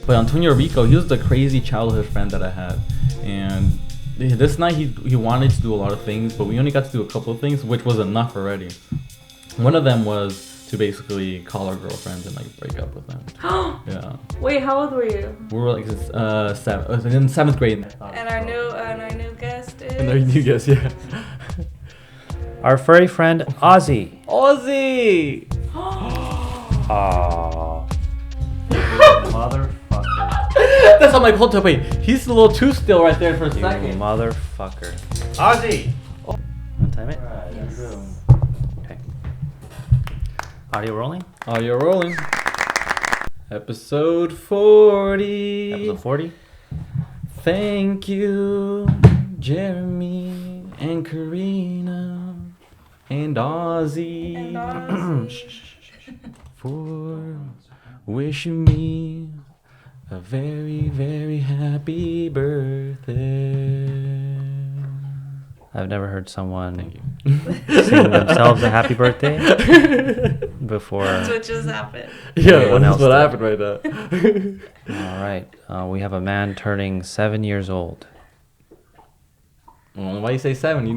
But Antonio Rico, he was the crazy childhood friend that I had, and this night he wanted to do a lot of things, but we only got to do a couple of things, which was enough already. One of them was to basically call our girlfriends and like break up with them. Yeah. Wait, how old were you? We were like in seventh grade. And our new guest is. And our new guest, yeah. Our furry friend Ozzy. Ozzy. Aww. Motherfucker. That's how I'm like, hold up, wait. He's a little too still right there for a second. Motherfucker. Ozzy. Time it. Yes. Okay. Audio rolling. Audio rolling. Episode 40. Episode 40. Thank you, Jeremy and Karina and Ozzy, for wishing me a very, very happy birthday. I've never heard someone Thank you. sing themselves a happy birthday before. That's what just happened. Yeah, Everyone that's else what did. happened right now. All right. We have a man turning 7 years old. Well, why you say 7? You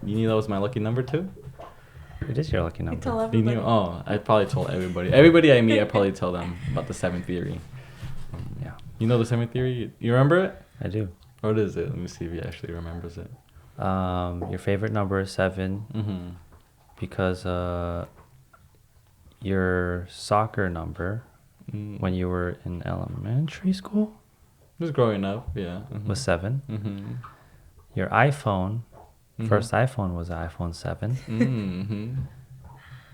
knew that was my lucky number too? It is your lucky You number. tell You everybody. knew? Oh, I probably told everybody. Everybody I meet, I probably tell them about the 7 theory. Yeah, You know the 7 theory? You remember it? I do. What is it? Let me see if he actually remembers it. Your favorite number is 7 Mm-hmm. because your soccer number when you were in elementary school Just growing up, yeah. was 7. Mm-hmm. Your iPhone, Mhm. first iPhone was iPhone 7.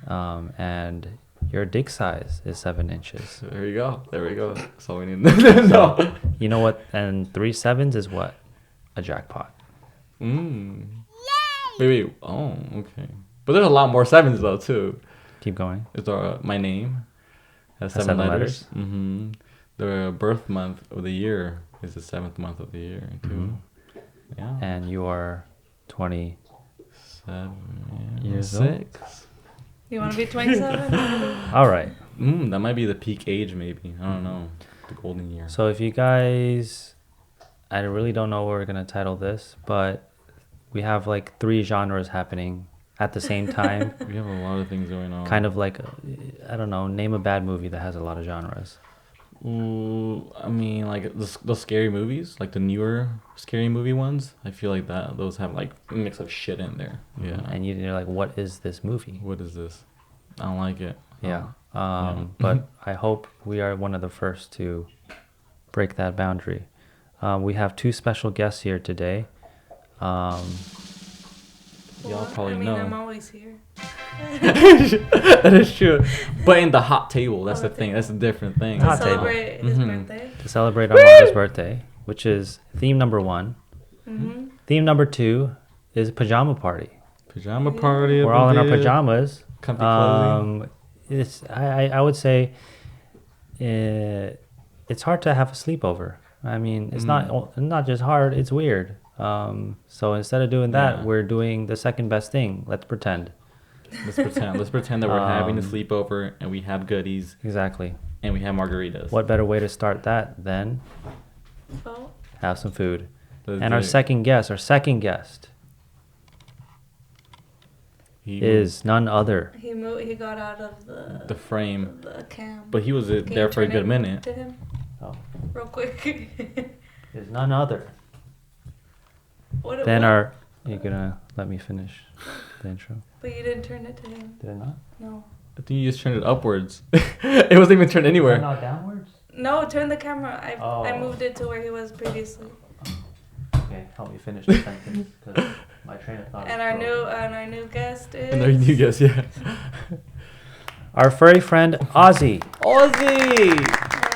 Mm-hmm. And your dick size is 7 inches. So there you go. There we go. That's all we need. No. You know what? And 3 sevens is what? A jackpot. Wait. Oh, okay. But there's a lot more 7s though too. Keep going. It's my name has Has 7 7 letters. Mm-hmm. The birth month of the year is the 7th month of the year too. Yeah. And you are 20. 7 Years old? 6. You want to be 27? All right. That might be the peak age, maybe. I don't know. The golden year. So if you guys, I really don't know what we're going to title this, but we have like 3 genres happening at the same time. We have a lot of things going on. Kind of like, I don't know, name a bad movie that has a lot of genres. Ooh, I mean, like the scary movies, like the newer scary movie ones. I feel like those have like a mix of shit in there. Yeah. And you're like, what is this movie? What is this? I don't like it. Yeah. Yeah. But I hope we are one of the first to break that boundary. We have 2 special guests here today. Y'all probably I mean, know. I'm always here. That is true. But in the hot table, that's On the the thing. table. That's a different thing. Hot To table. celebrate his Mhm. birthday. To celebrate Armando's birthday, which is theme number 1. Mm-hmm. Theme number 2 is pajama party. Pajama party. We're all in our pajamas. Comfy clothing. I would say it's hard to have a sleepover. I mean, it's not just hard, it's weird. So instead of doing that, Yeah. we're doing the second best thing. Let's pretend. Let's pretend. Let's pretend that we're having a sleepover and we have goodies Exactly. and we have margaritas. What better way to start that than Oh, have some food? Let's And do our it. second guest He is none other. he got out of the frame, the cam. but he was Can there you for a turn good it minute. To him, Oh. real quick. Is none other What? than our. You're gonna let me finish the intro? But you didn't turn it to him. Did I not? No. I think you just turned it upwards. It wasn't even turned anywhere. Not downwards. No, turn the camera. I Oh. moved it to where he was previously. Okay, help me finish the sentence because my train of thought. And our new guest is. And there you guess, yeah. Our furry friend Ozzy. Ozzy!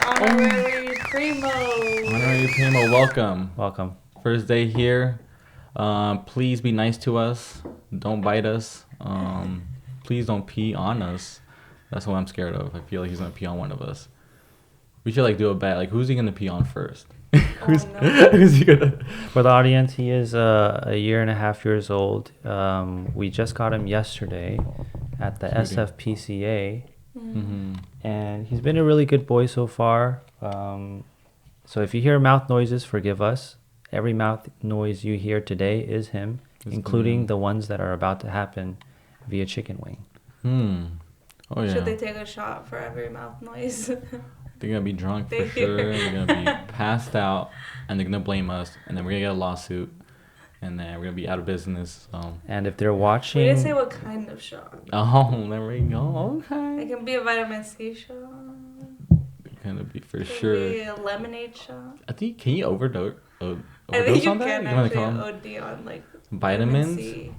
Our honorary Primo. Honorary Primo, welcome. Welcome. First day here. Please be nice to us. Don't bite us. Please don't pee on us. That's what I'm scared of. I feel like he's gonna pee on one of us. We should like do a bet. Like, who's he gonna pee on first? Oh, no. Who's he gonna? For the audience, he is a year and a half years old. We just got him yesterday at the Cutie. SFPCA, Mm-hmm. and he's been a really good boy so far. So if you hear mouth noises, forgive us. Every mouth noise you hear today is him, including the ones that are about to happen via chicken wing. Oh yeah. Should they take a shot for every mouth noise? They're gonna be drunk for sure. They're gonna be passed out, and they're gonna blame us, and then we're gonna get a lawsuit, and then we're gonna be out of business. So. And if they're watching, We didn't say what kind of shot. Oh, there we go. Okay. It can be a vitamin C shot. It's gonna be for It sure. can be a lemonade shot. I think can you overdose? I think Overdose you on that? can You wanna actually call 'em OD on like vitamins? vitamin C.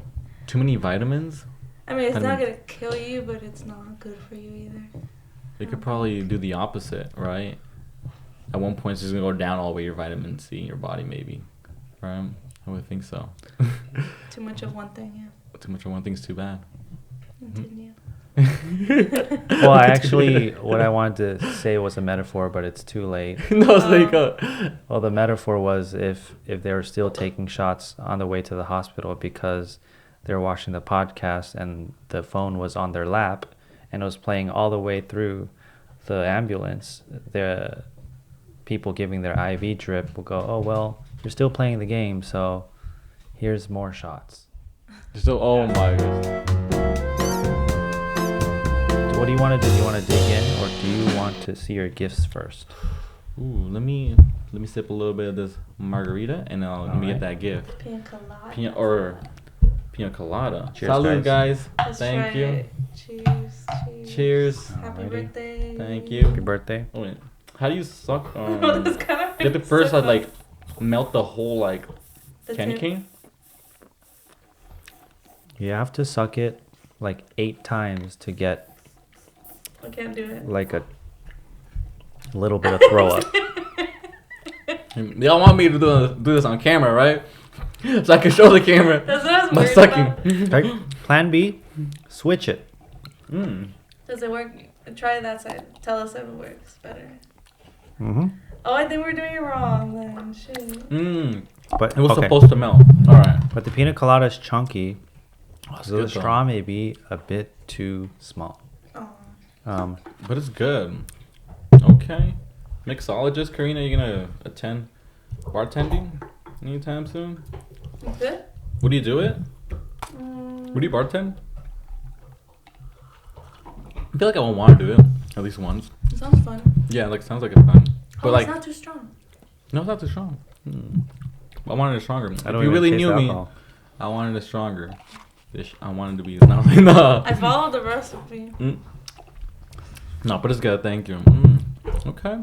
Too many vitamins? I mean, it's not Vitamin- gonna kill you, but it's not good for you either. They could probably do the opposite, right? At one point, it's just gonna go down all the way your vitamin C in your body, maybe. Right? I would think so. Too much of one thing, yeah. Too much of one thing's too bad. Continue. well, what I wanted to say was a metaphor, but it's too late. No, it's like, Well, the metaphor was if they were still taking shots on the way to the hospital because they were watching the podcast and the phone was on their lap and it was playing all the way through the ambulance, the people giving their IV drip will go, oh, well, you're still playing the game, so here's more shots. so, oh my goodness. So what do you want to do? Do you want to dig in or do you want to see your gifts first? Ooh, let me sip a little bit of this margarita and let me get that gift. Pina colada. Pina colada. Cheers, Salud, guys. Let's Thank try you. it. Cheers. Cheers. Happy Alrighty. birthday. Thank you. Happy birthday. Oh, wait. How do you suck? No, that's kind of Get the first, like, melt the whole, like, the candy tip. cane? You have to suck it like 8 times to get I can't do it. like a little bit of throw up. Y'all want me to do this on camera, right? So I can show the camera That's what I was my worried sucking. about. Okay. Plan B, switch it. Does it work? Try that side. Tell us if it works better. Mm-hmm. Oh, I think we're doing it wrong then. Shit. But It was okay. supposed to melt. All right. But the pina colada is chunky, That's so the good, though. straw may be a bit too small. Oh. But it's good. Okay. Mixologist, Karina, you gonna attend bartending anytime soon? You good? Would you do it? Mm, Would you bartend? I feel like I would want to do it at least once. it sounds fun. Yeah, like sounds like it's fun. But Oh, like, it's not too strong. no, it's not too strong. I wanted it stronger. If I don't you even really taste knew me, alcohol. I wanted it stronger. I wanted to be no. I followed the recipe. No, but it's good. Thank you. Okay.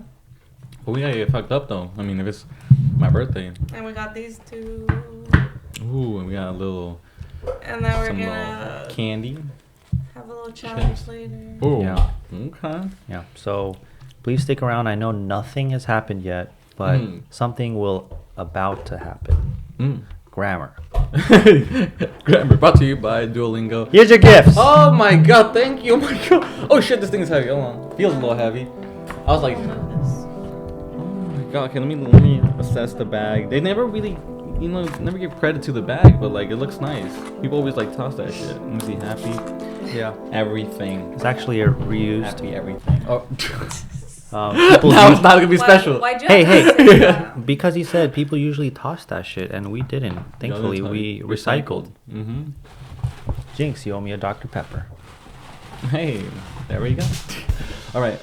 But we gotta get fucked up though. I mean, if it's my birthday. And we got these two. Ooh, and we got a little And then we're some gonna little candy. have a little challenge later. Ooh. Yeah. Okay. Yeah. So please stick around. I know nothing has happened yet, but something will about to happen. Grammar. Grammar brought to you by Duolingo. Here's your gifts. Oh my god, thank you. Oh my god. Oh shit, this thing is heavy. Hold on. Feels a little heavy. I was like, oh my god. Okay, let me assess the bag. They never really, never give credit to the bag, but like it looks nice. People always like toss that shit. Let me see. Happy. Yeah. Everything. It's actually a reused. Happy everything. Oh. People Now use- it's not gonna be special. Why'd you Hey, have to hey. say that? Because he said people usually toss that shit, and we didn't. Thankfully, we recycled. Mm-hmm. Jinx, you owe me a Dr. Pepper. Hey, there we go. All right.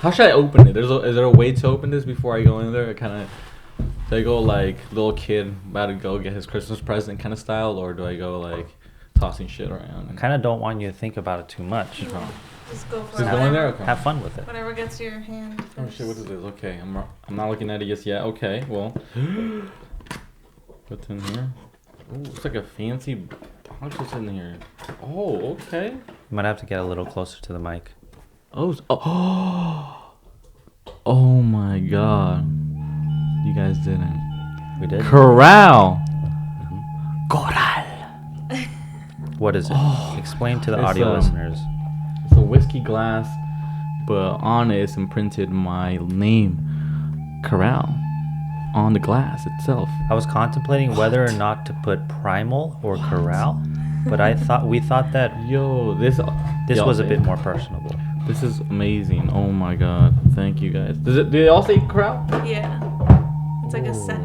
How should I open it? Is there a way to open this before I go in there? Kind of. Do I go like little kid about to go get his Christmas present kind of style, or do I go like tossing shit around? I kind of don't want you to think about it too much. Just go for Just it. go in there. Okay. Have fun with it. Whatever gets to your hand. Oh First. shit! What is this? Okay, I'm not looking at it just yet. Okay, well, what's in here? Oh, it's like a fancy box. What's in here? Oh, okay. You might have to get a little closer to the mic. Oh my god! You guys didn't. We did. Corral. What is it? Explain to the it's, audio listeners. It's a whiskey glass, but on it is imprinted my name, Corral, on the glass itself. I was contemplating whether or not to put Primal or Corral, but we thought that Yo, this this was a bit more personable. This is amazing. Oh my god. Thank you guys. Do they all say corral? Yeah. It's like a set.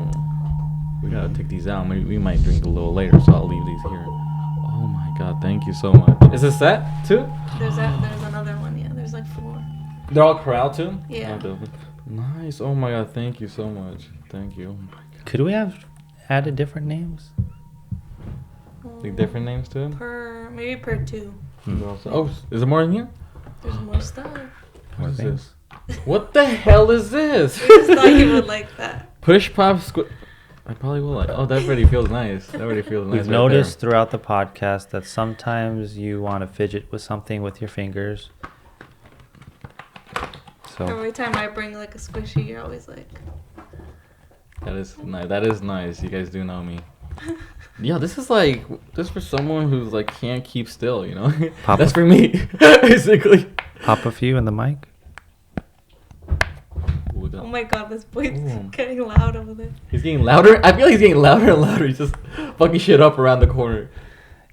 We gotta take these out. Maybe we might drink a little later, so I'll leave these here. Oh my god, thank you so much. Is it set too? There's another one. Yeah, there's like 4. They're all corral too? Yeah. Oh, nice. Oh my god, thank you so much. Thank you. Oh my god. Could we have added different names? Like different names to them? Maybe per 2. Oh, is there more in here? There's more stuff. What is this? What the hell is this? We just thought you would like that. Push pop squid. I probably will like. Oh, that already feels nice. That already feels nice. We've noticed throughout the podcast that sometimes you want to fidget with something with your fingers. So Every time I bring like a squishy, you're always like. That is nice. That is nice. You guys do know me. Yeah, this is for someone who's like can't keep still. You know, that's for me, basically. Pop a few in the mic. Oh my god, this boy's getting loud over there. He's getting louder? I feel like he's getting louder and louder. He's just fucking shit up around the corner.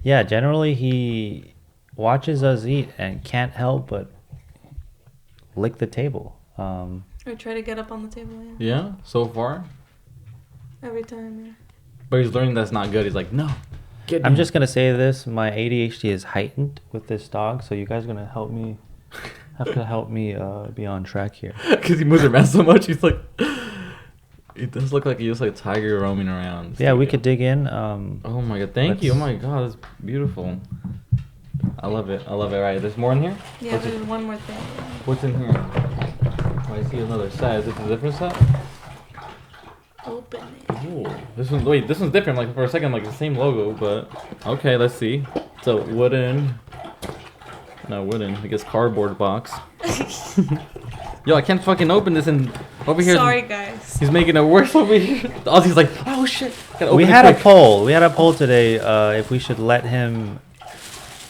Yeah, generally he watches us eat and can't help but lick the table. Or try to get up on the table, Yeah, so far? Every time, yeah. But he's learning that's not good. He's like, no. I'm just going to say this. My ADHD is heightened with this dog, so you guys are going to help me be on track here. Because he moves around so much, he's like... It does look like he's just like tiger roaming around. Yeah, we could dig in. Oh my god, thank you. Oh my god, that's beautiful. I love it. I love it. Right, there's more in here? Yeah, there's one more thing. What's in here? Oh, I see another set. Is this a different set? Open it. Ooh, this one's different. Like for a second, like the same logo, but okay, let's see. It's a wooden. I guess cardboard box. Yo, I can't fucking open this and over here. Sorry, guys. He's making it worse over here. Ozzy's like, oh shit. We had a poll. We had a poll today if we should let him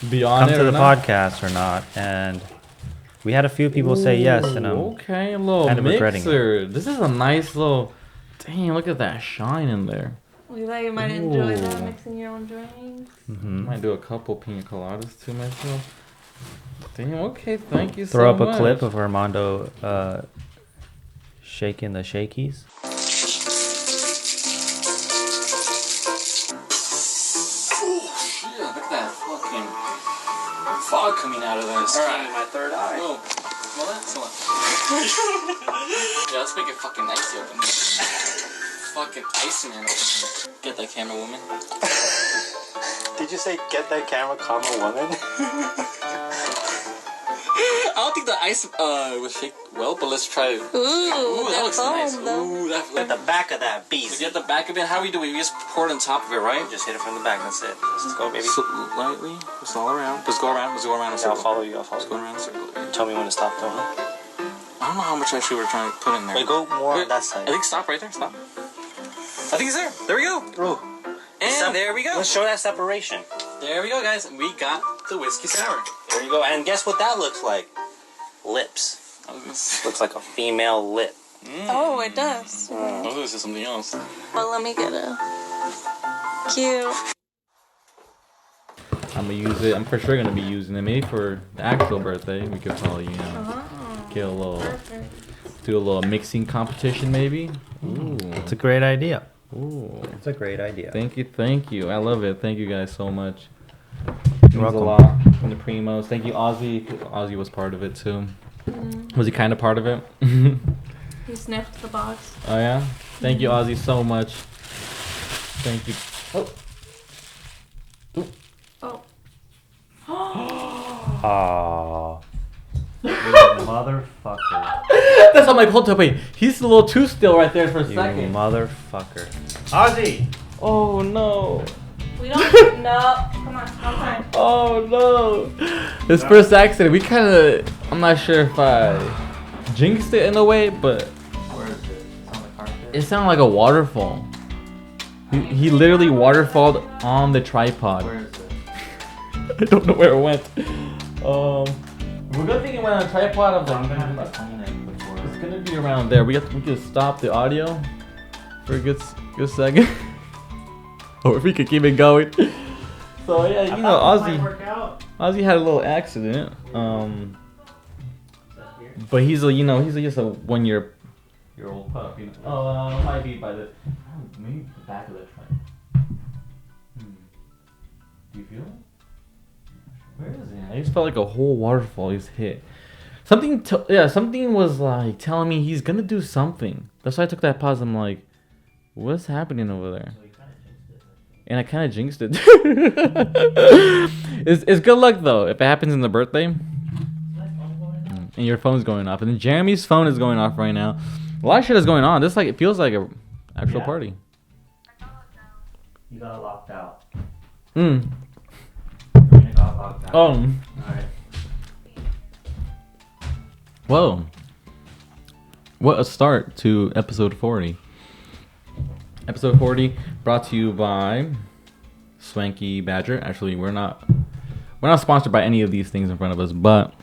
be on come to the podcast or not, and we had a few people say yes, and I'm okay, a little kind of regretting it. This is a nice little. Dang, look at that shine in there. We thought you might enjoy that, mixing your own drinks. Might do a couple pina coladas to myself. Damn, okay, thank you so much. Throw up a clip of Armando shaking the shakies. Oh, shit, look at that fucking fog coming out of this. Alright, my third eye. Whoa. Well, excellent. Yeah, let's make it fucking icy up in here. Fucking icy man open here. Get that camera, woman. Did you say get that camera, woman? I don't think the ice was shake well, but let's try it. Ooh, that looks nice. though. Ooh, that Get the back of that beast. Get the back of it. How we do it? We just pour it on top of it, right? Just hit it from the back. That's it. Let's go, baby. So, lightly. Just all around. Just go around. Let's go around in a I'll circle. follow you. I'll follow Just go you. around in a circle. Tell me when to stop, though, huh? I don't know how much actually we're trying to put in there. Wait, go more on that side. I think stop right there. Stop. I think it's there. There we go. Ooh. And there we go. Let's show that separation. There we go, guys. We got the whiskey sour. There you go. And guess what that looks like? Lips. Looks like a female lip. Oh, it does. I was gonna say something else. Well, let me get a cute. I'm gonna use it. I'm for sure gonna be using it. Maybe for the actual birthday, we could probably, get a little, do a little mixing competition, maybe. Ooh, It's a great idea. ooh. It's a great idea. Thank you. I love it. Thank you guys so much. You're Means a welcome. lot from the Primos. Thank you, Ozzy. Ozzy was part of it too. Was he kind of part of it? He sniffed the box. Oh yeah. Thank you, Ozzy, so much. Thank you. Oh. Oh. You motherfucker. That's how my hold up. Wait, he's a little too still right there for a You second. motherfucker. Ozzy! Oh no. We don't. No. Come on. Outside. Oh no. This first accident, we kind of. I'm not sure if I jinxed it in a way, but Where is it? It's on the carpet. it sounded like a waterfall. He literally waterfalled on the tripod. Where is it? I don't know where it went. We're good thing it went on a tripod. I'm I'm gonna have like, to clean it before. it's gonna be around there. We could stop the audio for a good second. Or if we could keep it going. So yeah, you know, Ozzy had a little accident. But he's a, you know, he's just a 1 year old pup. You know? Oh, might be by the maybe the back of the trunk. Do you feel it? Where is it? I just felt like a whole waterfall just hit. Something was like telling me he's gonna do something. That's why I took that pause. I'm like, what's happening over there? And I kind of jinxed it. It's good luck though. If it happens in the birthday, and your phone's going off, and then Jeremy's phone is going off right now. A lot of shit is going on. This it feels like a actual party. You got it locked out. Oh. Alright. Whoa. What a start to episode 40. Episode 40 brought to you by Swanky Badger. Actually, we're not sponsored by any of these things in front of us, but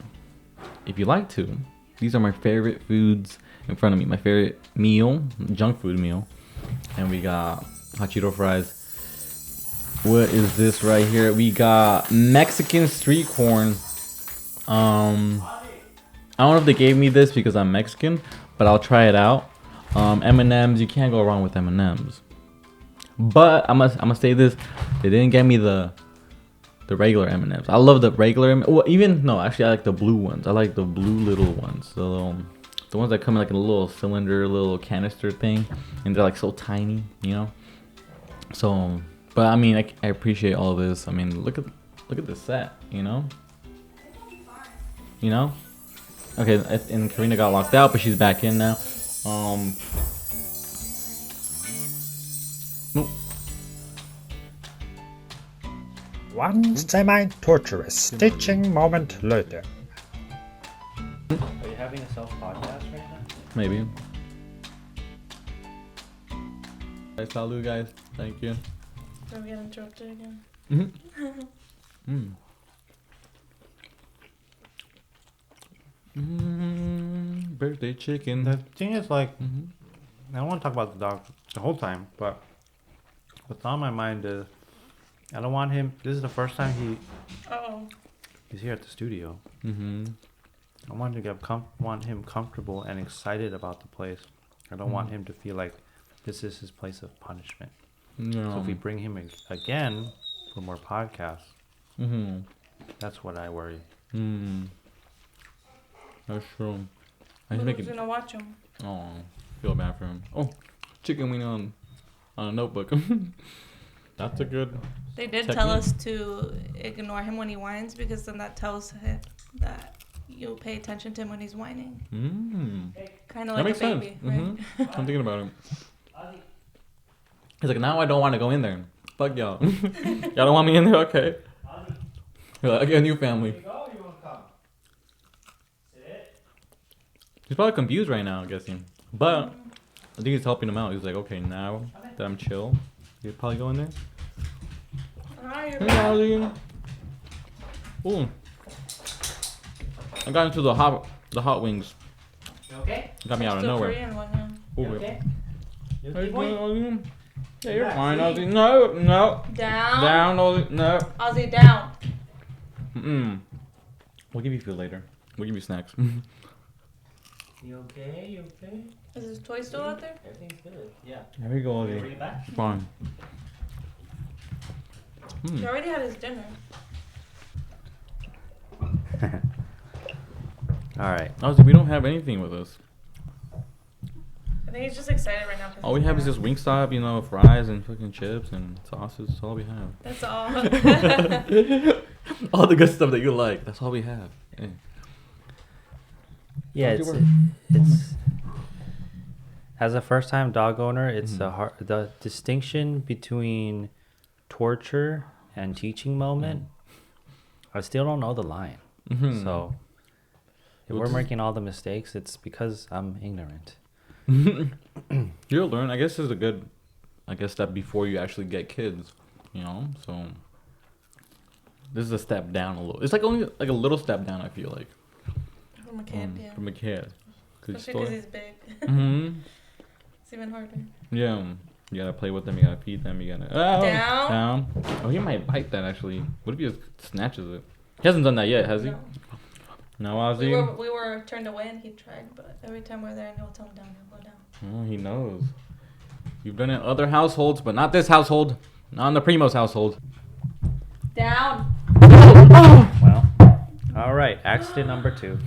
if you'd like to, these are my favorite foods in front of me. My favorite meal, junk food meal. And we got hot Cheeto fries. What is this right here? We got Mexican street corn. I don't know if they gave me this because I'm Mexican, but I'll try it out. M&M's, you can't go wrong with M&M's. But I'm gonna say this: they didn't get me the regular M&M's. I love the regular actually I like the blue ones. I like the blue little ones. The ones that come in like a little cylinder, little canister thing, and they're like so tiny, you know. So. But I mean, I appreciate all of this. I mean, look at the set, you know. You know. Okay, and Karina got locked out, but she's back in now. Nope. One semi-torturous stitching moment later. Are you having a self-podcast right now? Maybe. Hey, salud, guys. Thank you. Don't get interrupted again. Birthday chicken. The thing is, like, I don't want to talk about the dog the whole time, but what's on my mind is I don't want him. This is the first time he's here at the studio. I want him comfortable and excited about the place. I don't want him to feel like this is his place of punishment. No. So if we bring him again for more podcasts, that's what I worry. That's true. Who's gonna watch him? Oh, feel bad for him. Oh, chicken wing on a notebook. That's a good. They did technique. tell us to ignore him when he whines because then that tells him that you'll pay attention to him when he's whining. Kind of That like makes a baby, sense. right? I'm thinking about it. He's like, now I don't want to go in there. Fuck y'all. Y'all don't want me in there? Okay. Like, I get a new family. He's probably confused right now, I'm guessing. But I think he's helping him out. He's like, okay, now that I'm chill, he'll probably go in there. Hi, Hey, Ozzy. Ooh. I got into the hot wings. You okay? Got me out of nowhere. Korean one, yeah. You Ooh, okay? You Hey, okay, boy? Ozzy. Yeah, you're Yeah, fine, see? Ozzy. No. Down. Down, Ozzy. No. Ozzy, down. We'll give you food later. We'll give you snacks. You okay? You okay? Is his toy still out there? Everything's good. Yeah. There we go, Bring Ozzy. it back? Fine. He already had his dinner. Alright. Ozzy, we don't have anything with us. I think he's just excited right now. All we have is just Wingstop, you know, fries and fucking chips and sauces. That's all we have. That's all. All the good stuff that you like. That's all we have. Yeah. Yeah, How's it's your work? as a first-time dog owner, it's the distinction between torture and teaching moment. I still don't know the line. So if Well, we're this- making all the mistakes, it's because I'm ignorant. You'll learn. I guess this is a good, step before you actually get kids. You know, so this is a step down a little. It's like only like a little step down. I feel like From a kid, yeah. from a kid. Especially because he's big. It's even harder. Yeah, you gotta play with them. You gotta feed them. You gotta down. Oh, he might bite that actually. What if he just snatches it? He hasn't done that yet, has he? No. No, Ozzy. We were turned away and he tried, but every time we're there, he'll tone down, he'll go down. Oh, he knows. You've done it in other households, but not this household. Not in the Primos household. Down. Well, all right. Accident number 2.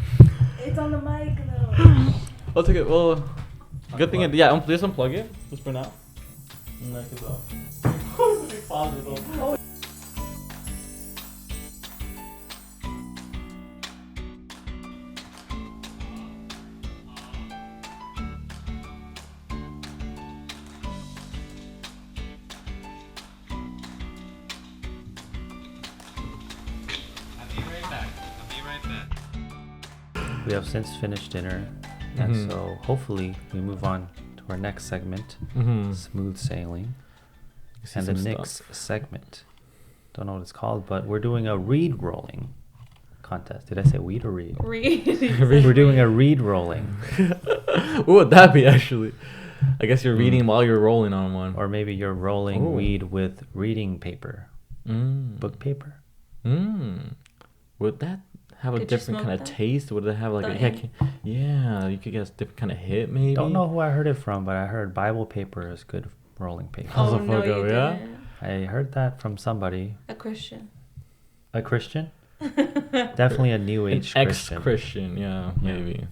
It's on the mic though. I'll take it. Well, good thing. Just unplug it. Just for now. And that goes off. We have since finished dinner, and so hopefully we move on to our next segment, smooth sailing. And the next segment, don't know what it's called, but we're doing a reed rolling contest. Did I say weed or reed? Reed. We're doing a reed rolling. What would that be, actually? I guess you're reading while you're rolling on one. Or maybe you're rolling weed with reading paper. Book paper. Would that have a Could you different smoke kind of that? taste? Would it have like you could get a different kind of hit maybe? Don't know who I heard it from, but I heard Bible paper is good rolling paper. Oh, no, you didn't. I heard that from somebody. A Christian. A Christian? Definitely a new age Christian. Ex-Christian, yeah, maybe.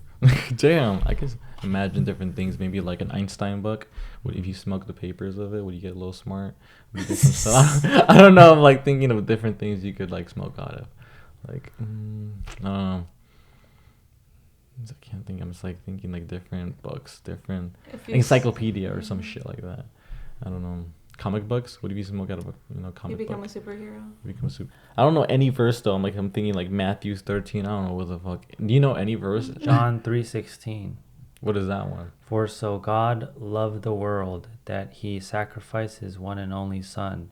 Damn, I can imagine different things. Maybe like an Einstein book. What if you smoke the papers of it? Would you get a little smart? Would you get some stuff? I don't know. I'm like thinking of different things you could like smoke out of. Like, I don't know. I can't think. I'm just like thinking like different books, different encyclopedia or some shit like that. I don't know. Comic books? What if you smoke out of a comic You become book? a superhero. You become a super. I don't know any verse though. I'm thinking like Matthew 13. I don't know what the fuck. Do you know any verse? John 3:16. What is that one? For so God loved the world that he sacrificed his one and only son.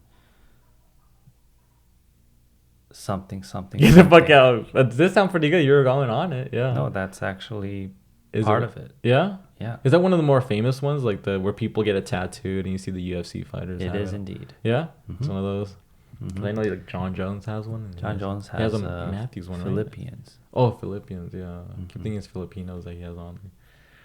Something. Get the fuck out. Does this sound pretty good? You're going on it. Yeah. No, that's actually Is part it? of it. Yeah? Yeah. Is that one of the more famous ones? Like the where people get it tattooed and you see the UFC fighters? It have is indeed. Yeah? Mhm. It's one of those. I know like John Jones has one. And John Jones he has has a Matthews one, Philippians. Right? Oh, Philippians, yeah. I keep thinking it's Filipinos that he has on.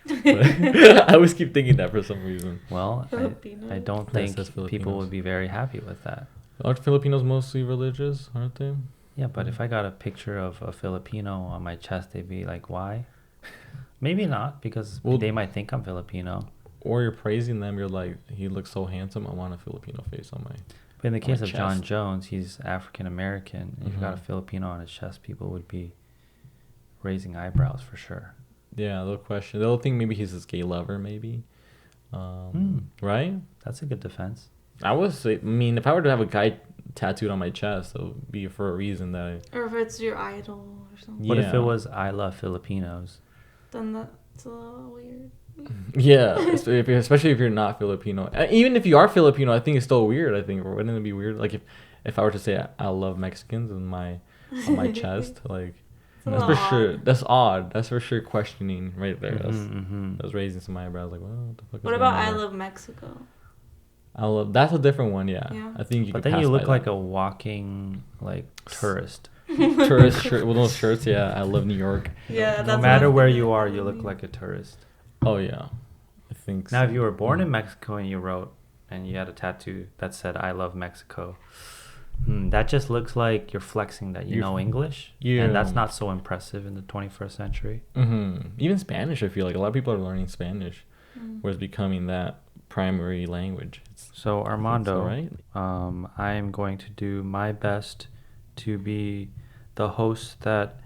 I always keep thinking that for some reason. Well, I don't think says people Filipinos. would be very happy with that. Aren't Filipinos mostly religious, aren't they? Yeah, but if I got a picture of a Filipino on my chest, they'd be like, why? Maybe not, because they might think I'm Filipino. Or you're praising them, you're like, he looks so handsome, I want a Filipino face on my But in the case of chest. John Jones, he's African American. If you got a Filipino on his chest, people would be raising eyebrows for sure. Yeah, they'll question. They'll think maybe he's his gay lover, maybe. Right? That's a good defense. I would say, I mean, if I were to have a guy tattooed on my chest, it would be for a reason that Or if it's your idol or something. What if it was I love Filipinos? Then that's a little weird. Yeah, especially if you're not Filipino. Even if you are Filipino, I think it's still weird. I think wouldn't it be weird? Like if I were to say I love Mexicans on my chest, like that's for sure. That's odd. That's for sure questioning right there. That's raising some eyebrows. Like, what the fuck? What about I love Mexico? That's a different one. Yeah. I think you. But could then you pass look by like that. a walking tourist. Tourist shirt with those shirts. Yeah, I love New York. Yeah, that's No what matter I'm where thinking. you are, you look like a tourist. Oh yeah, I think. Now, so. if you were born in Mexico and you wrote and you had a tattoo that said "I love Mexico," that just looks like you're flexing that you know English, and that's not so impressive in the 21st century. Even Spanish, I feel like a lot of people are learning Spanish, where it's becoming that primary language. So Armando, right? I am going to do my best to be the host that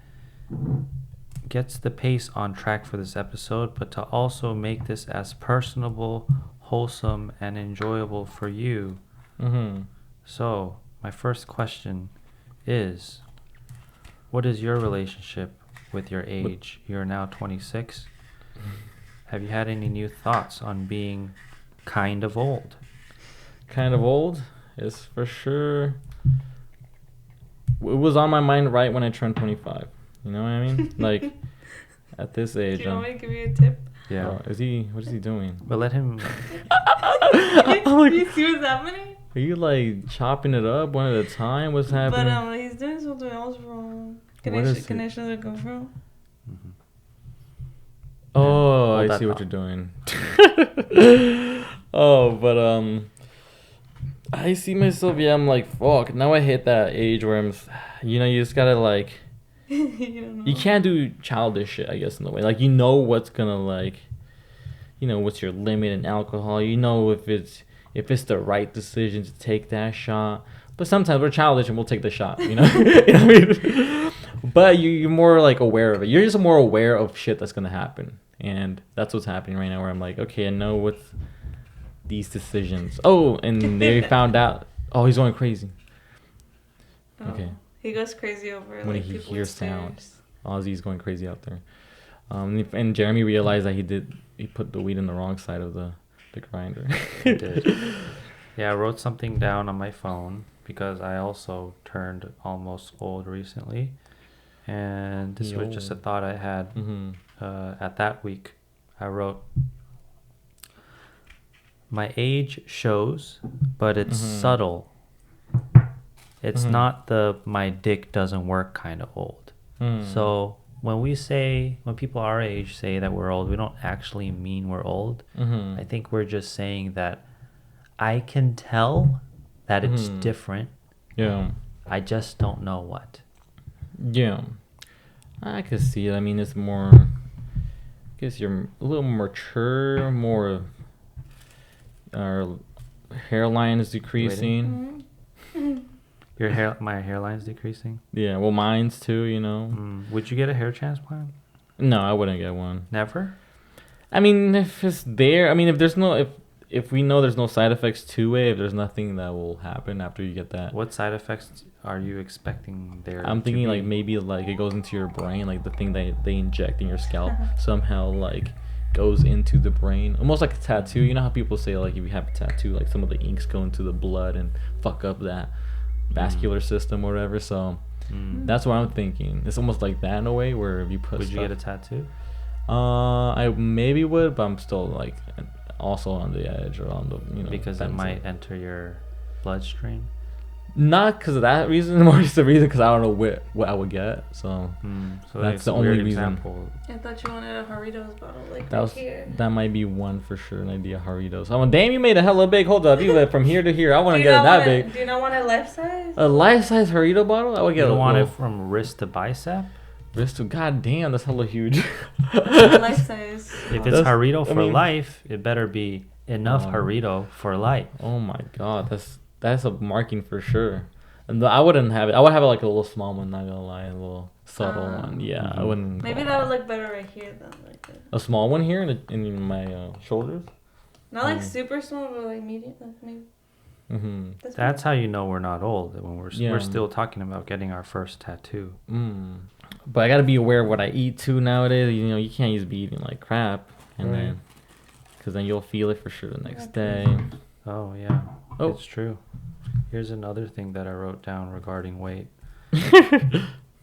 gets the pace on track for this episode, but to also make this as personable, wholesome, and enjoyable for you. So my first question is, what is your relationship with your age? You're now 26. Have you had any new thoughts on being kind of old? Kind of old is for sure. It was on my mind right when I turned 25. You know what I mean? Like at this age. Do you want me to give you a tip? Yeah. What is he doing? But let him. You see what's happening? Are you like chopping it up one at a time? What's happening? But he's doing something else wrong. What is Can I show the GoPro? Oh, hold I that see what thought. you're doing. Oh, but I see myself. Yeah, I'm like, fuck. Now I hit that age where you just gotta like, you can't do childish shit. I guess in a way, like what's gonna like, what's your limit in alcohol. If it's the right decision to take that shot. But sometimes we're childish and we'll take the shot. You know what I mean? But you're more like aware of it. You're just more aware of shit that's gonna happen, and that's what's happening right now. Where I'm like, okay, I know what's these decisions. Oh, and they found out. Oh, he's going crazy. Oh, Okay. He goes crazy over When like he people hears with stairs. sounds. Ozzy's going crazy out there. And Jeremy realized that he put the weed in the wrong side of the grinder. I did. Yeah, I wrote something down on my phone because I also turned almost old recently. And this was just a thought I had at that week. I wrote, my age shows, but it's subtle. It's not the my dick doesn't work kind of old. So when people our age say that we're old, we don't actually mean we're old. I think we're just saying that I can tell that it's different. Yeah. I just don't know what. Yeah. I could see it. I mean, it's more. I guess you're a little mature, more. Our hairline is decreasing. My hairline's decreasing. Yeah, well, mine's too. Would you get a hair transplant? No, I wouldn't get one. Never. I mean, if it's there. I mean, if we know there's no side effects to it, if there's nothing that will happen after you get that. What side effects are you expecting there? I'm thinking like maybe like it goes into your brain, like the thing that they inject in your scalp somehow like goes into the brain, almost like a tattoo. You know how people say like if you have a tattoo, like some of the inks go into the blood and fuck up that vascular system or whatever. So that's what I'm thinking. It's almost like that in a way where if you put. Would you get a tattoo? I maybe would, but I'm still like also on the edge or on the because it might enter your bloodstream. Not because of that reason, more just the reason because I don't know what I would get. So that's the only reason. Example. I thought you wanted a Doritos bottle like That right was here. that might be one for sure. An idea, Doritos. Oh, damn! You made a hella big. Hold up, you went from here to here. I want to get it that big. Do you not want a life size? A life size Dorito bottle? I would get. You a want it little from wrist to bicep? wrist to. God damn, that's hella huge. Life size. If it's Dorito for life, it better be enough Dorito for life. Oh my god, that's a marking for sure. And I wouldn't have it. I would have it like a little small one. Not gonna lie, a little subtle one. Yeah, I wouldn't. Maybe that would look better right here then. Like a small one here in my shoulders. not like super small, but like medium. Like maybe. That's how you know we're not old. When we're still talking about getting our first tattoo. But I gotta be aware of what I eat too nowadays. You can't just be eating like crap, and then, because then you'll feel it for sure the next day. Oh yeah, Oh. it's true. Here's another thing that I wrote down regarding weight.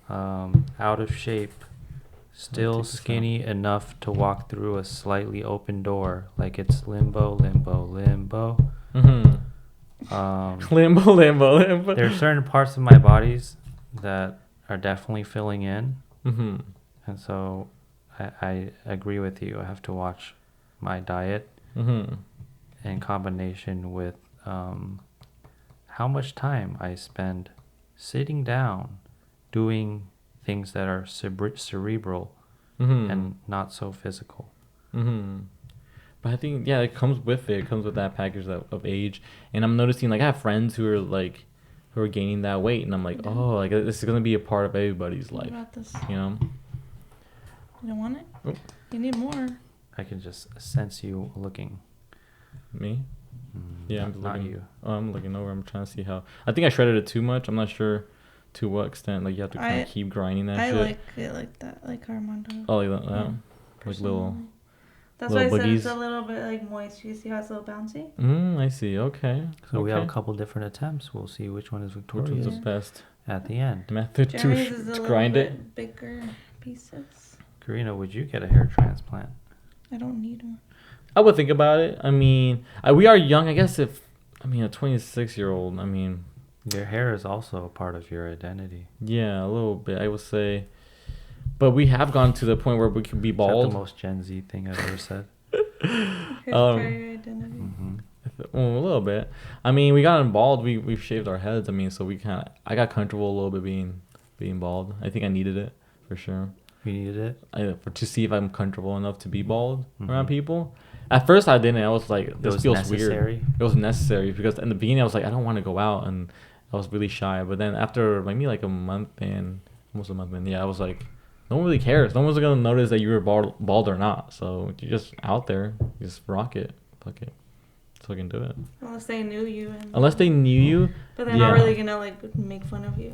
Out of shape, still skinny enough to walk through a slightly open door, like it's limbo, limbo, limbo. Limbo. There are certain parts of my bodies that are definitely filling in, and so I agree with you. I have to watch my diet in combination with how much time I spend sitting down doing things that are cerebral and not so physical. But I think it comes with it. It comes with that package of age. And I'm noticing like I have friends who are gaining that weight, and I'm like, oh, like this is gonna be a part of everybody's life. What about this? You know? You don't want it? Oh. You need more. I can just sense you looking. Me? Yeah, I'm not looking. you. Oh, I'm looking over. I'm trying to see how. I think I shredded it too much. I'm not sure to what extent. Like you have to kind of keep grinding that shit. I like it like that, like Armando. Oh, like that. Like little. That's why I little said it's boogies. a little bit like moist. You see how it's a little bouncy? I see. Okay. So we have a couple different attempts. We'll see which one is Which victorious was the best at the end. method Jeremy's is a to little grind bit it? bigger pieces. Karina, would you get a hair transplant? I don't need one. I would think about it. I mean, we are young. I guess a 26-year-old. I mean, your hair is also a part of your identity. Yeah, a little bit. I would say, But we have gone to the point where we can be bald. That's the most Gen Z thing I've ever said. His prior identity. Mm-hmm. A little bit. I mean, we got bald. We've shaved our heads. I mean, so I got comfortable a little bit being bald. I think I needed it for sure. You needed it To see if I'm comfortable enough to be bald around people. At first, I didn't. I was like, this feels necessary. weird. It was necessary because in the beginning, I was like, I don't want to go out, and I was really shy. But then after maybe like almost a month in, yeah, I was like, no one really cares. No one's gonna notice that you were bald or not. So you're just out there, you just rock it, fuck it. So I can do it. Unless they knew you. Unless they knew you. But they're not really gonna like make fun of you.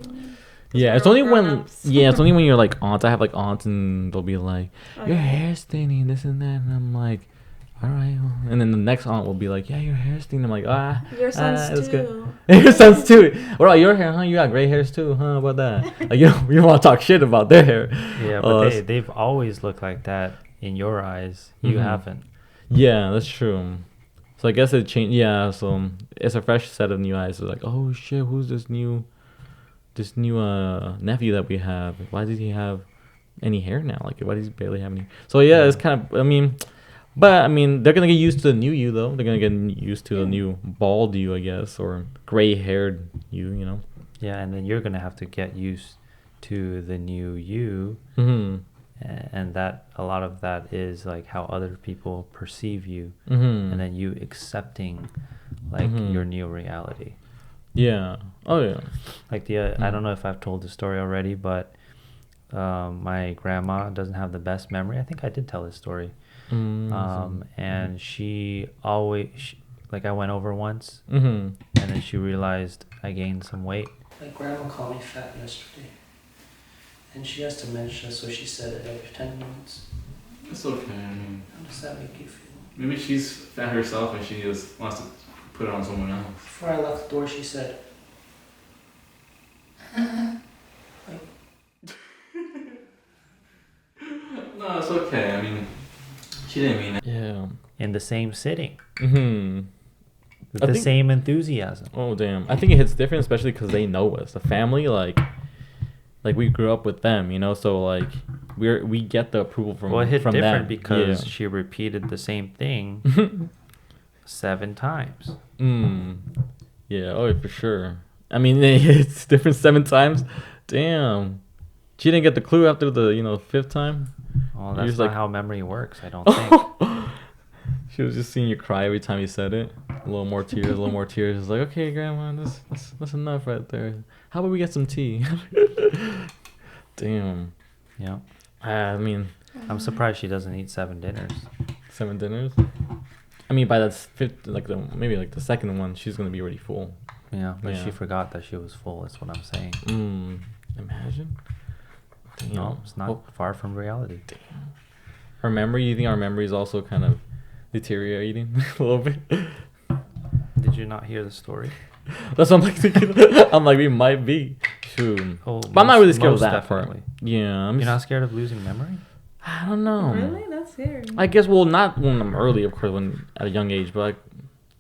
Yeah, it's only when it's only when you're like aunts. I have like aunts, and they'll be like, your hair's thinning, this and that, and I'm like, all right. And then the next aunt will be like, yeah, your hair's thinning. I'm like, your son's too. Your son's too. What about your hair, huh? You got gray hairs too, huh? How about that? Like, you don't want to talk shit about their hair. Yeah, but they've always looked like that in your eyes. You haven't. Yeah, that's true. So I guess it changed. Yeah, so it's a fresh set of new eyes. It's like, oh shit, who's this new nephew that we have? Why does he have any hair now? Like, why does he barely have any? So yeah, it's kind of. I mean, they're gonna get used to the new you though. They're gonna get used to the new bald you, I guess, or gray-haired you. You know. Yeah, and then you're gonna have to get used to the new you. And that a lot of that is like how other people perceive you, and then you accepting like your new reality. Yeah. Oh yeah. Like I don't know if I've told the story already, but my grandma doesn't have the best memory. I think I did tell this story. And she always like I went over once, and then she realized I gained some weight. My grandma called me fat yesterday. And she has dementia, so she said it every 10 minutes. It's okay, I mean... How does that make you feel? Maybe she's fat herself and she just wants to put it on someone else. Before I left the door, she said... like... No, it's okay, I mean... She didn't mean it. Yeah. In the same sitting. With I the think, same enthusiasm. Oh, damn. I think it hits different, especially because they know us. The family, like we grew up with them, you know, so like we get the approval from them. Well, it hit different them. because she repeated the same thing 7 times. Yeah, oh, for sure. I mean, it's different 7 times. Damn. She didn't get the clue after the 5th time. Oh, that's not how memory works, I don't think. She was just seeing you cry every time you said it. A little more tears, a little more tears. It's like, okay, Grandma, that's enough right there. How about we get some tea? Damn. Yeah. I mean, I'm surprised she doesn't eat 7 dinners. 7 dinners? I mean, by that 5th, maybe the second one, she's gonna be already full. Yeah, but she forgot that she was full. That's what I'm saying. Imagine. Damn. No, it's not far from reality. Damn. Our memory. You think our memory is also kind of deteriorating a little bit? Did you not hear the story? That's what I'm thinking. I'm like, we might be. Shoot. Oh, but I'm not really scared of that definitely. part. Yeah. You're not scared of losing memory? I don't know. Really? That's scary. I guess, well, not when I'm early, of course, when at a young age, but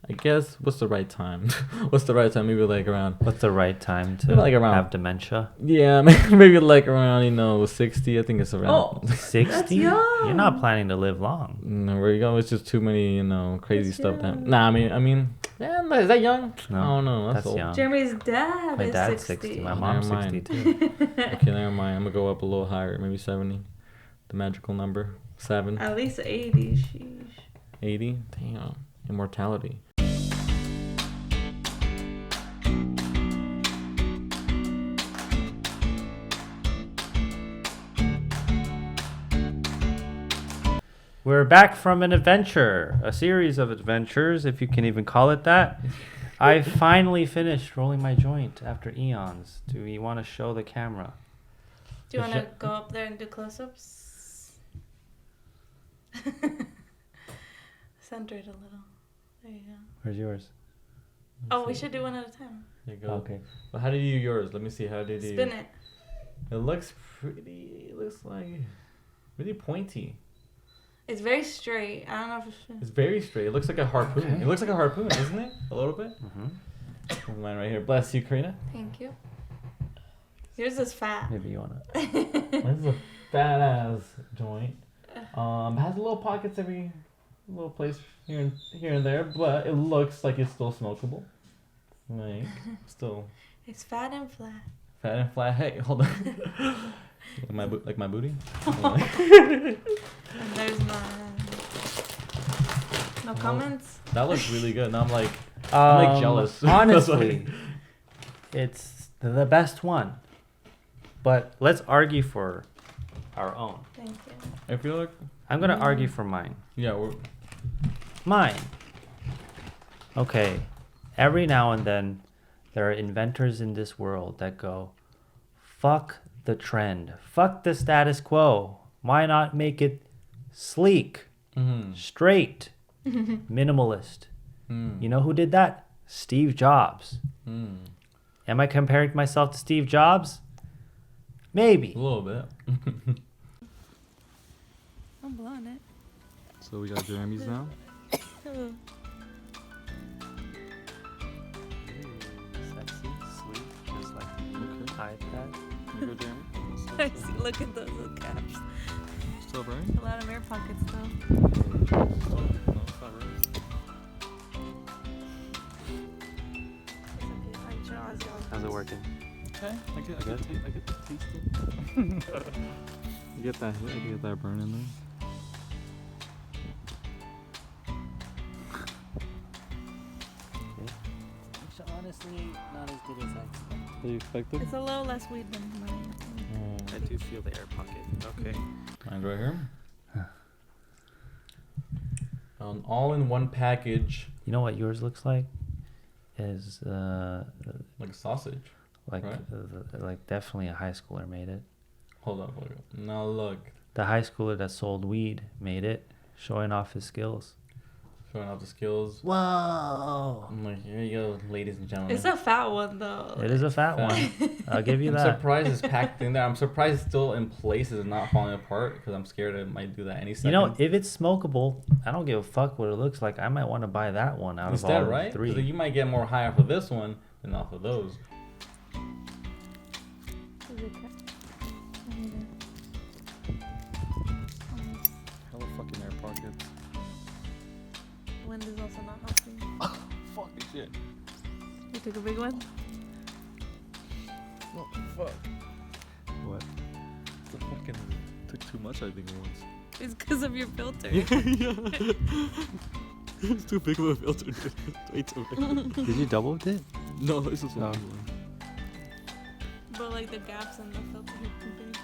I guess, what's the right time? What's the right time? Maybe around... What's the right time to have dementia? Yeah, maybe around, 60. I think it's around... 60? That's young. You're not planning to live long. No, where you go? It's just too many, crazy stuff. Nah, I mean, yeah, is that young? No, I don't know. That's old. young. Jeremy's dad My dad's 60. 60. My mom's 62. Okay, never mind. I'm gonna go up a little higher, maybe 70. The magical number 7. At least 80. Sheesh. 80. Damn, immortality. We're back from an adventure, a series of adventures, if you can even call it that. I finally finished rolling my joint after eons. Do we want to show the camera? Do you want to go up there and do close-ups? Center it a little. There you go. Where's yours? We should do one at a time. There you go. Okay. Well, how did you do yours? Let me see. How did you... Spin it. It looks pretty... It looks like... really pointy. It's very straight. I don't know if it's very straight. It looks like a harpoon. Okay. It looks like a harpoon, isn't it? A little bit? Mm-hmm. Mine right here. Bless you, Karina. Thank you. Yours is fat. Maybe you wanna. This is a fat ass joint. Has little pockets every little place here and there, but it looks like it's still smokable. Like still. It's fat and flat. Fat and flat. Hey, hold on. like my booty. And there's mine. No comments. That looks really good. Now I'm like jealous. Honestly, it's the best one. But let's argue for our own. Thank you. I feel like I'm gonna argue for mine. yeah. Mine. Okay. Every now and then, there are inventors in this world that go, fuck the trend. Fuck the status quo. Why not make it sleek, straight, minimalist? You know who did that? Steve Jobs. Am I comparing myself to Steve Jobs? Maybe. A little bit. I'm blowing it. So we got Jeremy's now. Sexy, sleek, just like iPad. You go, Jeremy. I see. Look at those little caps. Still burning? A lot of air pockets though. No, it's not burning. How's it working? Okay, I get the taste it. You get that hit, you get that burn in there. Honestly, not as good as I expected. Do you expected? It's a little less weed than mine. I do feel the air pocket. Okay. Mine's right here. All in one package. You know what yours looks like? Is Like a sausage. like right? like definitely a high schooler made it. Hold up. Now look. The high schooler that sold weed made it, showing off his skills. Showing off the skills. Whoa! I'm like, here you go, ladies and gentlemen. It's a fat one though. It is a fat one. I'll give you I'm that. surprised it's packed in there. I'm surprised it's still in places and not falling apart because I'm scared it might do that any second. You know, if it's smokable, I don't give a fuck what it looks like. I might want to buy that one out Instead, of all right? three. So you might get more high off of this one than off of those. Hella fucking air pockets. Wind is also not helping. Fucking shit. You took a big one? What the fuck? What? The fucking took too much, I think, once. It's because of your filter. Yeah. It's too big of a filter. It's way too big. Did you double it? No, this is No. one. But like the gaps in the filter are too big.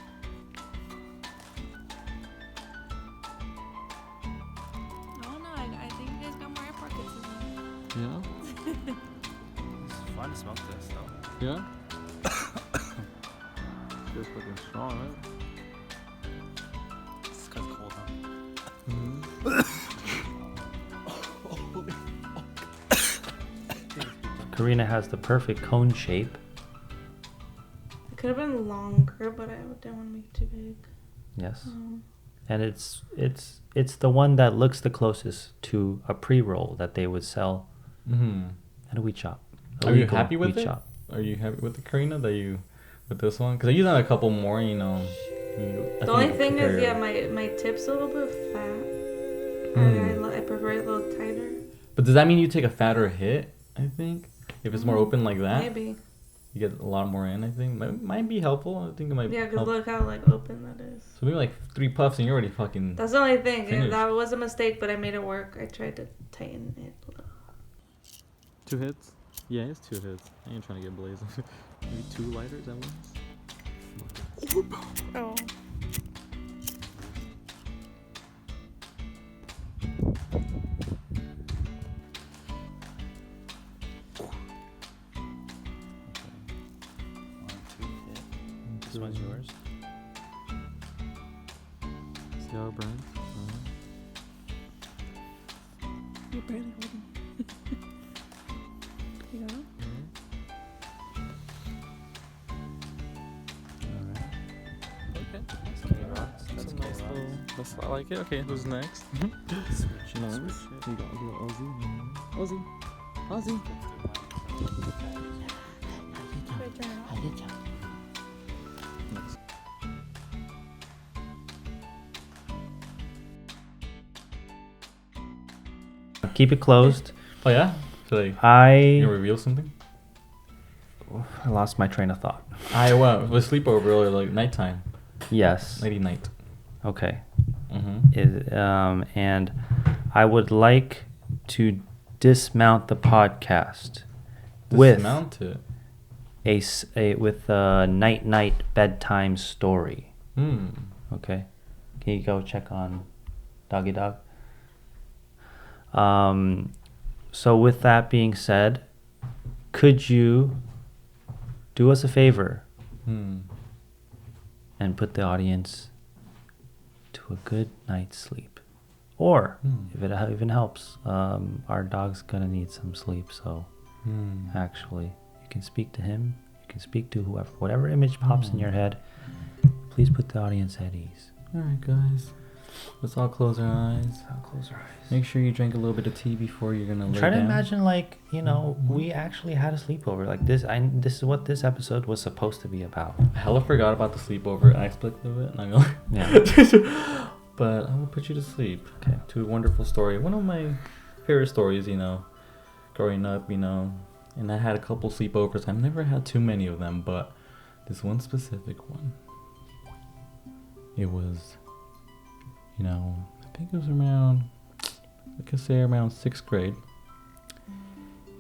I don't know. I think you guys got more air pockets in there. Yeah? It's fun to smoke this, though. Yeah? Feels fucking strong, right? It's because cold, huh? Karina has the perfect cone shape. It could have been longer, but I didn't want to make it too big. Yes. And it's the one that looks the closest to a pre-roll that they would sell at a weed shop. Are you happy with weed it? shop. Are you happy with the Karina that you with this one? Because I used a couple more, you know. The only thing is, yeah, my tip's a little bit fat. I prefer it a little tighter. But does that mean you take a fatter hit? I think if it's more open like that, Maybe. you get a lot more in. I think might be helpful. I think it might. Yeah, because help. look how like open that is. So maybe like 3 puffs and you're already fucking. That's the only thing. Finished. That was a mistake, but I made it work. I tried to tighten it a little. 2 hits? Yeah, it's 2 hits. I ain't trying to get blazing. Maybe 2 lighters at once. Oh. This one's yours. See how it burns? You're barely holding. You know? Okay. That's Nice little, I like it. Okay, who's next? Switch. Nice. You got Ozzy. Ozzy. Keep it closed. Oh yeah. Should I you reveal something? I lost my train of thought. I went with sleepover or like nighttime. Yes. Lady night. Okay. Mm-hmm. And I would like to dismount the podcast Dismount it. with a night bedtime story. Okay. Can you go check on Doggy Dog? So with that being said, could you do us a favor and put the audience to a good night's sleep? Or if it even helps, our dog's gonna need some sleep. So actually, you can speak to him. You can speak to whatever image pops in your head. Please put the audience at ease. All right, guys. Let's all close our eyes. Make sure you drink a little bit of tea before you're gonna lay Try to down. imagine, like, we actually had a sleepover. Like this. This is what this episode was supposed to be about. I hella forgot about the sleepover aspect of it, and I'm like, Yeah. but I will put you to sleep. Okay. To a wonderful story. One of my favorite stories, growing up, and I had a couple sleepovers. I've never had too many of them, but this one specific one, it was, I think it was around 6th grade.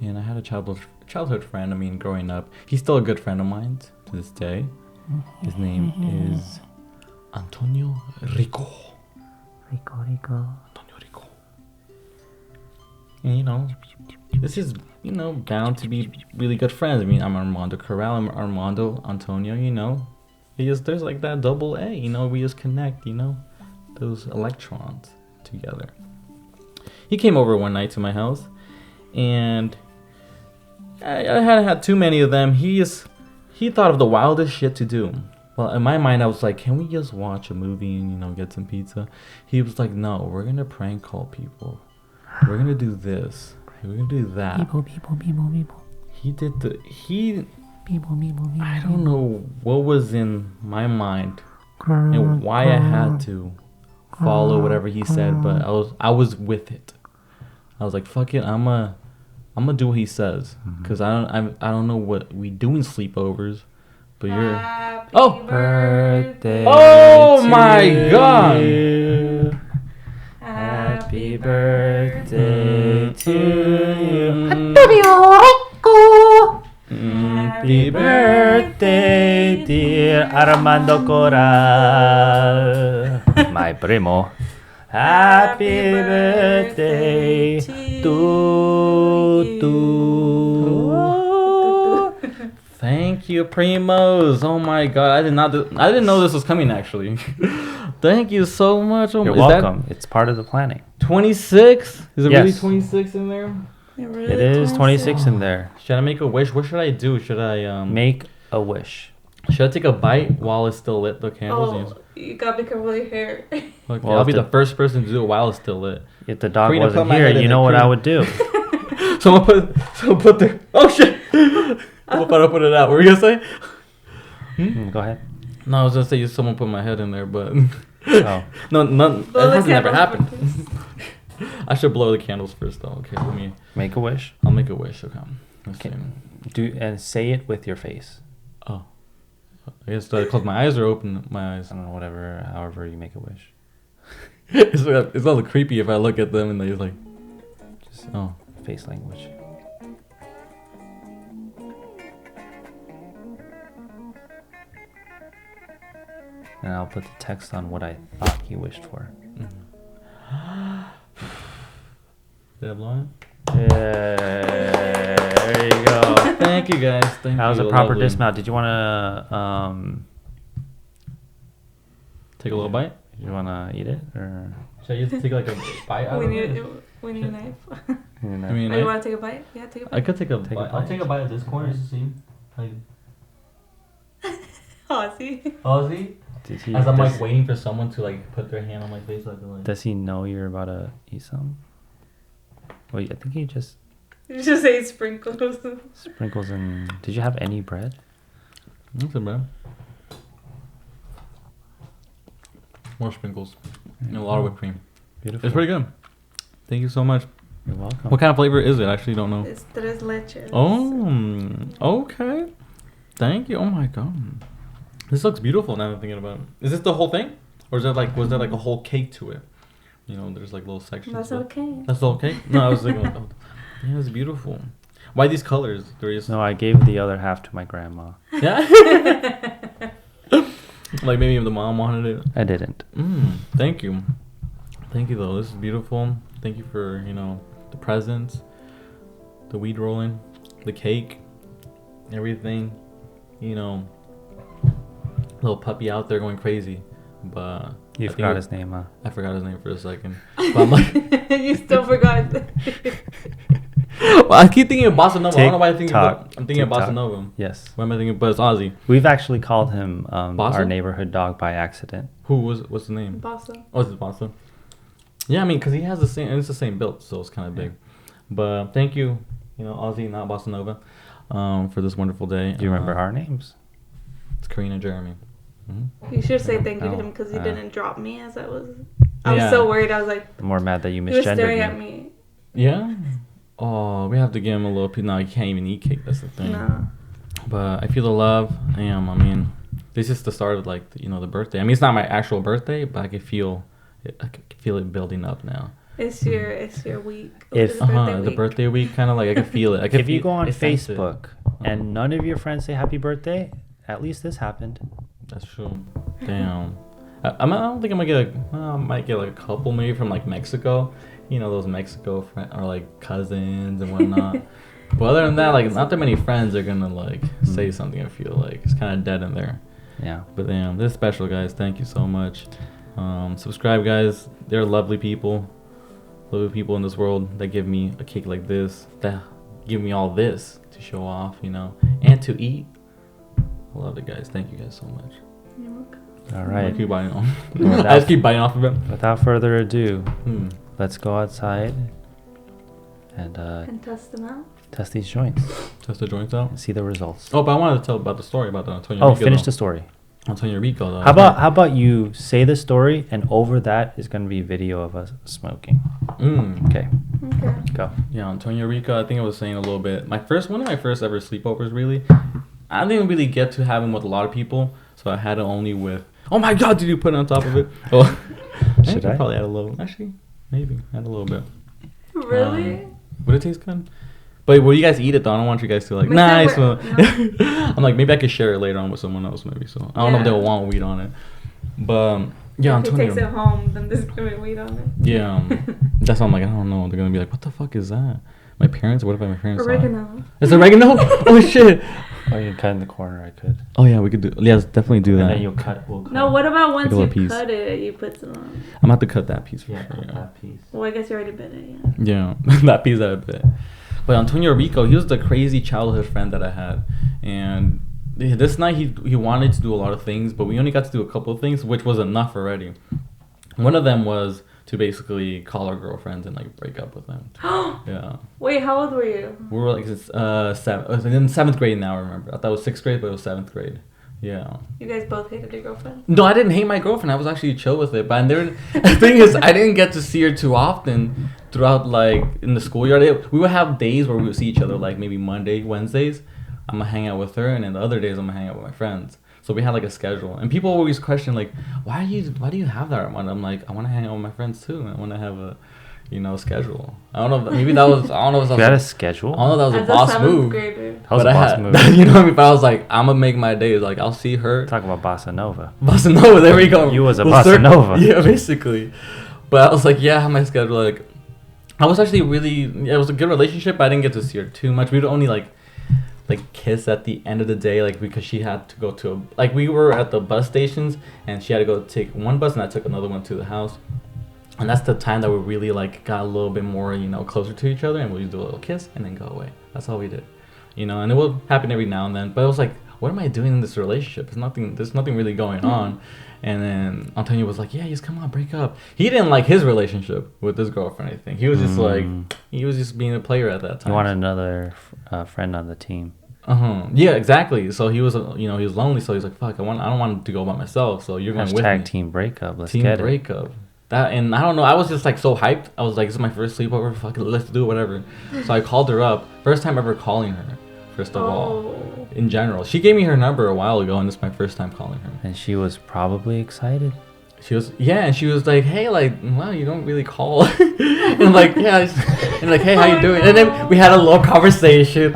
And I had a childhood friend, growing up. He's still a good friend of mine to this day. His name is Antonio Rico. Antonio Rico. And, this is, bound to be really good friends. I'm Armando Corral, I'm Armando Antonio, there's like that double A, we just connect, those electrons together. He came over one night to my house, and I hadn't had too many of them. He thought of the wildest shit to do. Well, in my mind, I was like, can we just watch a movie and, get some pizza? He was like, no, we're going to prank call people. We're going to do this. We're going to do that. People. He did I don't know what was in my mind and why I had to follow whatever he said, but I was with it. I was like, fuck it, I'm gonna do what he says, because I don't know what we do in sleepovers, but you're Happy birthday. Oh my god. Happy birthday to you. Happy birthday, dear Armando Corral, my primo. Happy birthday to you. Thank you, Primos. Oh my god, I didn't know this was coming, actually. Thank you so much. You're welcome. It's part of the planning. 26? Is it Yes. really 26 in there? It is 26 in there. Should I make a wish? What should I do? Should I Make a wish. Should I take a bite while it's still lit, the candles? You gotta be careful with your hair. Okay, Well, I'll be the first person to do it while it's still lit. If the dog Karina, wasn't put my here, head in you it, know what Karina. I would do. Someone put the... Oh, shit! I'll put it out. What were you going to say? Go ahead. No, I was going to say someone put my head in there, but... Oh. No, Blow that the has never candles happened. I should blow the candles first, though. Okay, let me... Make a wish. I'll make a wish. Okay. Let's see. Do and say it with your face. Oh. I guess do I close my eyes or open my eyes? I don't know, however you make a wish. It's a little creepy if I look at them and they're like... Just Oh. face language. And I'll put the text on what I thought he wished for. Did I blow Yeah, there you go. Thank you, guys. Thank That was you. a proper Lovely. dismount. Did you want to Take a little bite? Did you want to eat it or? Should I just take like a bite out We of need it? a knife. I mean, Oh, you want to take a bite? Yeah, take a bite. I could take a Take a bite. I'll bite. take a bite of this corner just to see. Ozzy. Ozzy? Did he? As I'm does, like waiting for someone to like put their hand on my face, so I can like. does he know you're about to eat some? Wait, I think he just You just say sprinkles. sprinkles in. Did you have any bread? Nothing bad. More sprinkles and a lot of whipped cream. Beautiful. It's pretty good. Thank you so much. You're welcome. What kind of flavor is it? I actually don't know. It's tres leches. Oh, okay. Thank you. Oh my god, this looks beautiful. Now I'm thinking about it. Is this the whole thing, or is there like was there like a whole cake to it? You know, there's like little sections. That's okay. That's okay. No, I was thinking, like, oh, yeah, it's beautiful. Why these colors? No, I gave the other half to my grandma. Yeah. Like maybe if the mom wanted it. I didn't. Thank you. Thank you though. This is beautiful. Thank you for the presents, the weed rolling, the cake, everything. Little puppy out there going crazy, but you forgot his name, huh? I forgot his name for a second. But I'm like, you still forgot. Well, I keep thinking of Bossa Nova. I don't know why I'm thinking of Bossa Nova. Yes. Why am I thinking? But it's Ozzy. We've actually called him our neighborhood dog by accident. What's the name? Bossa. Oh, it's Bossa. Yeah, I mean, because he has the same, and it's the same build, so it's kind of big. But thank you, Ozzy, not Bossa Nova, for this wonderful day. Do you remember our names? It's Karina and Jeremy. You should say thank you to him because he didn't drop me as I was. I was so worried. I was like, more mad that you misgendered he was staring at me. Yeah. Oh, we have to give him a little. No, he can't even eat cake. That's the thing. No. But I feel the love. I mean, this is the start of the birthday. I mean, it's not my actual birthday, but I can feel it. I can feel it building up now. It's your week. If the birthday week, kind of like I can feel it. If you go on Facebook and none of your friends say happy birthday, at least this happened. That's true. Damn. I don't think I'm gonna get I might get like a couple maybe from like Mexico. Those Mexico friends are like cousins and whatnot. But other than that, like not that many friends are gonna like say something. I feel like it's kind of dead in there. Yeah. But damn, this is special, guys. Thank you so much. Subscribe, guys. They're lovely people in this world that give me a cake like this, that give me all this to show off, and to eat. I love it, guys. Thank you guys so much. You're welcome. All right. I keep biting off. I just keep biting off of it. Without further ado, let's go outside and test them out. Test these joints. Test the joints out. And see the results. Oh, but I wanted to tell about the story about the Antonio Rico. Finish the story. Antonio Rico, though. How about you say the story, and over that is going to be a video of us smoking. Okay. Go. Yeah, Antonio Rico. I think I was saying a little bit. One of my first ever sleepovers, really. I didn't really get to have him with a lot of people, so I had it only with. Oh my God! Did you put it on top of it? Oh, should I? Probably add a little. Actually, maybe add a little bit. Really? Would it taste good? But will you guys eat it though? I don't want you guys to like. Nice. No. I'm like maybe I could share it later on with someone else maybe. So I don't know if they'll want weed on it. But yeah, if Antonio. If he takes it home, then there's gonna be weed on it. Yeah, that's why I'm like I don't know. They're gonna be like, what the fuck is that? My parents? What if my parents? Oregano. It's oregano? Oh shit. Oh, you can cut in the corner. I could. Oh yeah, we could do. Yeah, let's definitely do that. And then you'll cut. We'll cut. No, what about once like you cut it, you put some on? I'm about to cut that piece. That piece. Well, I guess you already bit it. Yeah, that piece that I bit. But Antonio Rico, he was the crazy childhood friend that I had, and this night he wanted to do a lot of things, but we only got to do a couple of things, which was enough already. One of them was to basically call our girlfriends and like break up with them. Yeah. Wait, how old were you? We were like in seventh grade now. I remember. I thought it was 6th grade, but it was 7th grade. Yeah. You guys both hated your girlfriend? No, I didn't hate my girlfriend. I was actually chill with it. But the thing is, I didn't get to see her too often throughout like in the schoolyard. We would have days where we would see each other, like maybe Monday, Wednesdays. I'm gonna hang out with her, and then the other days I'm gonna hang out with my friends. So we had like a schedule, and people always question like, why do you have that, Armando? I'm like, I want to hang out with my friends too, and I want to have a, schedule. I don't know. Maybe that was. I don't know. If that you had a schedule. I don't know. That was a boss move. That was a boss move. You know what I mean? But I was like, I'm gonna make my days. Like I'll see her. Talk about bossa nova. Bossa nova. There we go. You was a bossa nova. Yeah, basically. But I was like, yeah, I have my schedule. Like, I was actually really. It was a good relationship. But I didn't get to see her too much. We'd only like kiss at the end of the day, like because she had to go to we were at the bus stations and she had to go take one bus and I took another one to the house, and that's the time that we really like got a little bit more closer to each other, and we'd do a little kiss and then go away. That's all we did, and it will happen every now and then, but it was like, what am I doing in this relationship? There's nothing really going on. And then Antonio was like, yeah, just come on, break up. He didn't like his relationship with his girlfriend, I think. He was just he was just being a player at that time. You want another friend on the team. Yeah, exactly. So he was, he was lonely. So he's like, fuck, I don't want to go by myself. So you're going with me. Team breakup. Let's get it. Team breakup. and I don't know. I was just like so hyped. I was like, "This is my first sleepover. Fucking let's do it, whatever." So I called her up. First time ever calling her. First of all, in general, she gave me her number a while ago, and this is my first time calling her. And she was probably excited. She was, yeah, and she was like, "Hey, like, wow, you don't really call," and like, yeah, and like, "Hey, how you doing?" And then we had a little conversation,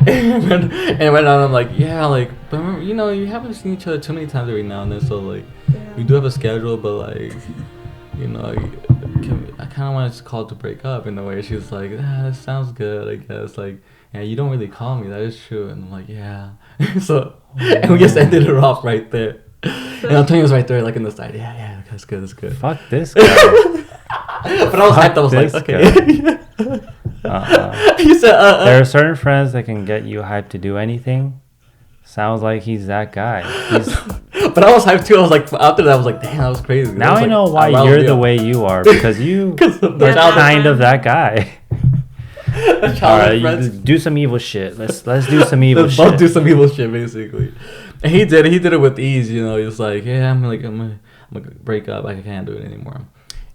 and went on. I'm like, "Yeah, like, but remember, you know, you haven't seen each other too many times every now and then, so like, we do have a schedule, but like, you know, I kind of wanted to call to break up in a way." She was like, "That sounds good, I guess." Like, yeah, you don't really call me. That is true, and I'm like, "Yeah." So, and we just ended it off right there. And Antonio was right there, like in the side. Yeah, that's good, that's good. Fuck this guy. But I was hyped. I was like, okay. He said, There are certain friends that can get you hyped to do anything. Sounds like he's that guy. But I was hyped too. I was like, after that, I was like, damn, that was crazy. Now I know why you're the way you are, because you are kind of that guy. All right, you do some evil shit. Let's do some evil shit. Let's do some evil shit, basically. And he did it with ease. You know, he was like, yeah, I'm gonna break up. Like, I can't do it anymore.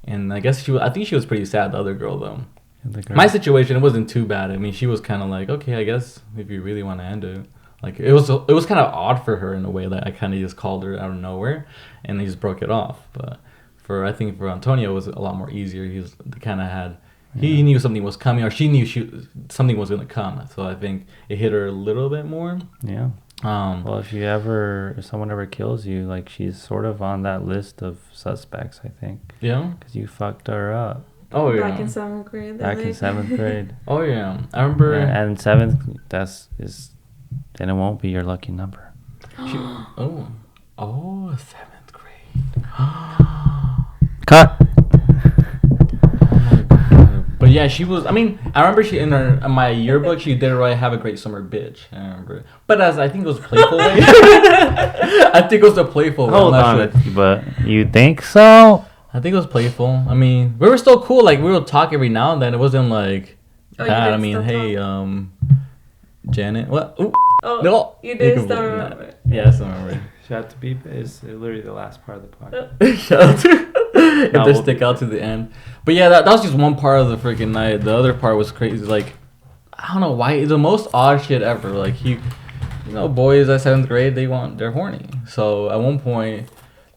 And I guess I think she was pretty sad. The other girl though. My situation, it wasn't too bad. I mean, she was kind of like, okay, I guess if you really want to end it. Like, it was kind of odd for her in a way that I kind of just called her out of nowhere, and they just broke it off. But I think for Antonio, it was a lot more easier. They kind of had. He knew something was coming, or she knew something was gonna come. So I think it hit her a little bit more. Yeah. Well, if someone ever kills you, like, she's sort of on that list of suspects, I think. Yeah. Because you fucked her up. Oh yeah. Back in 7th grade. In 7th grade. Oh yeah, I remember. And 7th, then it won't be your lucky number. Oh, 7th grade. Cut. But yeah, she was. I mean, I remember she in my yearbook she did write "Have a great summer, bitch." I remember, but I think it was playful. Way. I think it was a playful. Hold on, but you think so? I think it was playful. I mean, we were still cool. Like, we would talk every now and then. It wasn't like that. I mean, hey, Janet, what? Ooh. Oh, no, you did still remember. Yeah, I still remember. Shout out to beep is literally the last part of the podcast. Shout out to if they stick out to the end. But yeah, that was just one part of the freaking night. The other part was crazy. Like, I don't know why. The most odd shit ever. Like, boys at 7th grade, they're horny. So at one point,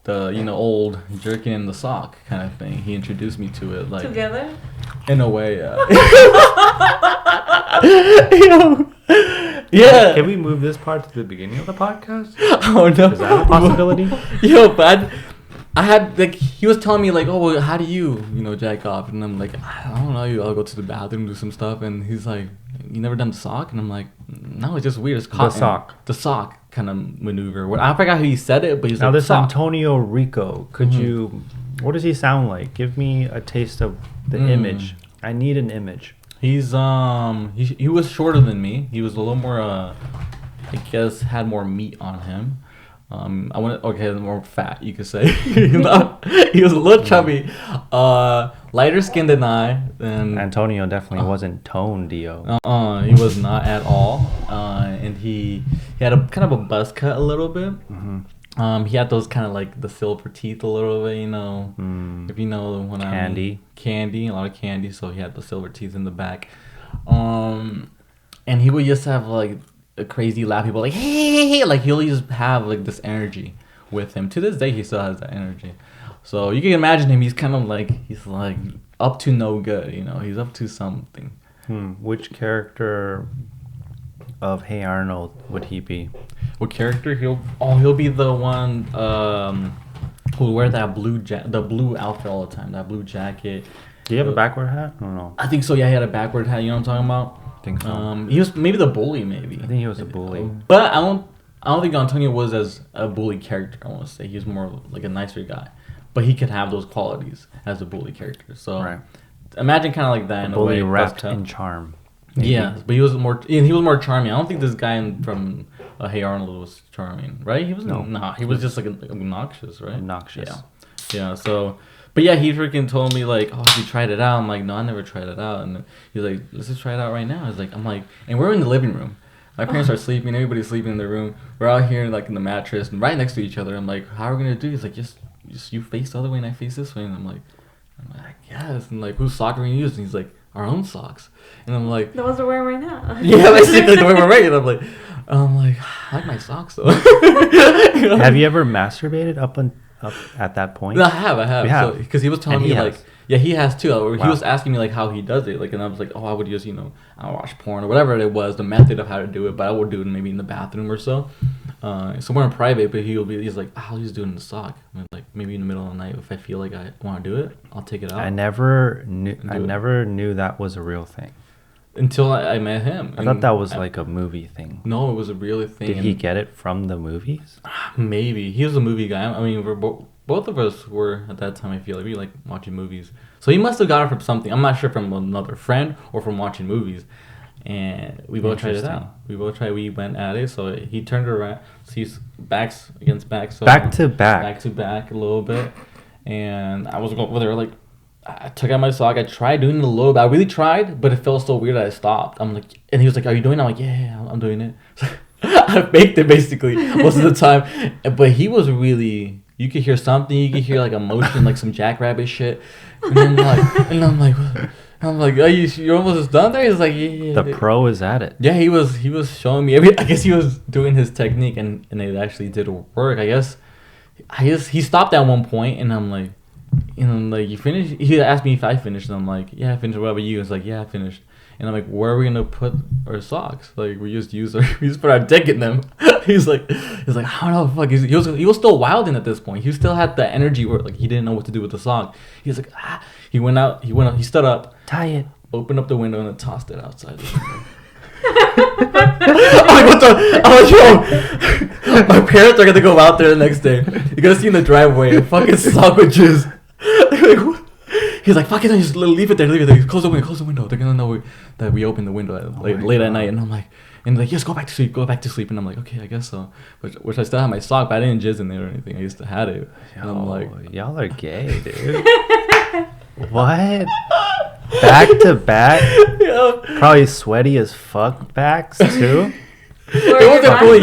the old jerking in the sock kind of thing. He introduced me to it. Like, together. In a way, yeah. Yeah. Can we move this part to the beginning of the podcast? Oh no. Is that a possibility? But I had, like, he was telling me, like, oh, well, how do you jack off? And I'm like, I don't know, I'll go to the bathroom, do some stuff. And he's like, you never done the sock? And I'm like, no, it's just weird. It's cotton. The sock kind of maneuver. I forgot how he said it, but he's now like, this sock. Antonio Rico, could you, what does he sound like? Give me a taste of the image. I need an image. He's, he was shorter than me. He was a little more, I guess, had more meat on him. More fat, you could say. He was a little chubby, lighter skinned than I. And Antonio definitely wasn't toned, Dio. He was not at all. And he had a kind of a buzz cut a little bit. Mm-hmm. He had those kind of like the silver teeth a little bit, if you know what candy, a lot of candy. So he had the silver teeth in the back. And he would just have like a crazy laugh. People like, hey, like he'll just have like this energy with him. To this day, he still has that energy. So you can imagine him. He's kind of like up to no good. He's up to something. Which character of Hey Arnold would he be? What character? He'll be the one who wear that the blue outfit all the time. That blue jacket. Do you have a backward hat? I don't know. I think so. Yeah, he had a backward hat. You know what I'm talking about? I think so. He was maybe the bully. Maybe. I think he was a bully. But I don't think Antonio was as a bully character. I want to say he was more like a nicer guy, but he could have those qualities as a bully character. So imagine kind of like that in a way. Bully wrapped in charm. Maybe. Yeah, but he was more charming. I don't think this guy from Hey Arnold was charming, right? He was he was just like obnoxious, right? Obnoxious. Yeah. So. But yeah, he freaking told me like, oh, you tried it out. I'm like, no, I never tried it out. And he's like, let's just try it out right now. I'm like, and we're in the living room. My parents are sleeping. Everybody's sleeping in their room. We're out here like in the mattress and right next to each other. I'm like, how are we gonna do? He's like, just you face the other way and I face this way. And I'm like, I'm like, I guess. And like, whose sock are we using? He's like, our own socks. And I'm like, the ones we're wearing right now. yeah, basically the way we're wearing it. I'm like, I like my socks though. Have you ever masturbated up at that point? No, I have. You have? Because he was telling me like, yeah, he has too. He was asking me like how he does it, like, and I was like, oh, I would just, I watch porn or whatever it was, the method of how to do it, but I would do it maybe in the bathroom or so, somewhere in private. But he's like, I'll just do it in the sock. I'm like, maybe in the middle of the night if I feel like I want to do it, I'll take it out. I never knew that was a real thing until I met him. I thought that was like a movie thing. No, it was a real thing. Did he get it from the movies? Maybe he was a movie guy. I mean, both of us were at that time. I feel like we like watching movies, so he must have got it from something. I'm not sure, from another friend or from watching movies. And we both tried it out. We went at it. So he turned around. So he's backs against back. So back to back a little bit. And I was over there like, I took out my sock. I tried doing it a little bit. I really tried, but it felt so weird that I stopped. I'm like, and he was like, "Are you doing it?" I'm like, "Yeah, I'm doing it." I faked it basically most of the time. But he was really. You could hear something. You could hear like emotion, like some jackrabbit shit. And then I'm like, "Are you're almost done there?" He's like, "Yeah." The pro is at it. Yeah, he was showing me. I guess he was doing his technique, and it actually did work. I guess he stopped at one point, and I'm like, you finished? He asked me if I finished, and I'm like, yeah, I finished. What about you? He's like, yeah, I finished. And I'm like, where are we gonna put our socks? Like, we just put our dick in them. He's like, I don't know, fuck. He was still wilding at this point. He still had the energy where like he didn't know what to do with the sock. He was like, He went out. He stood up, tie it, opened up the window, and then tossed it outside the window. I'm like, what the? I'm like, yo, my parents are gonna go out there the next day. You're gonna see in the driveway a fucking sock with jizz. He's like, fuck it, just leave it there. Close the window. They're gonna know that we opened the window late at night. And I'm like, yes, go back to sleep. And I'm like, okay, I guess so. Which I still have my sock, but I didn't jizz in there or anything. I used to had it. And I'm like, y'all are gay, dude. What? Back to back? Yeah. Probably sweaty as fuck backs too. It wasn't fully.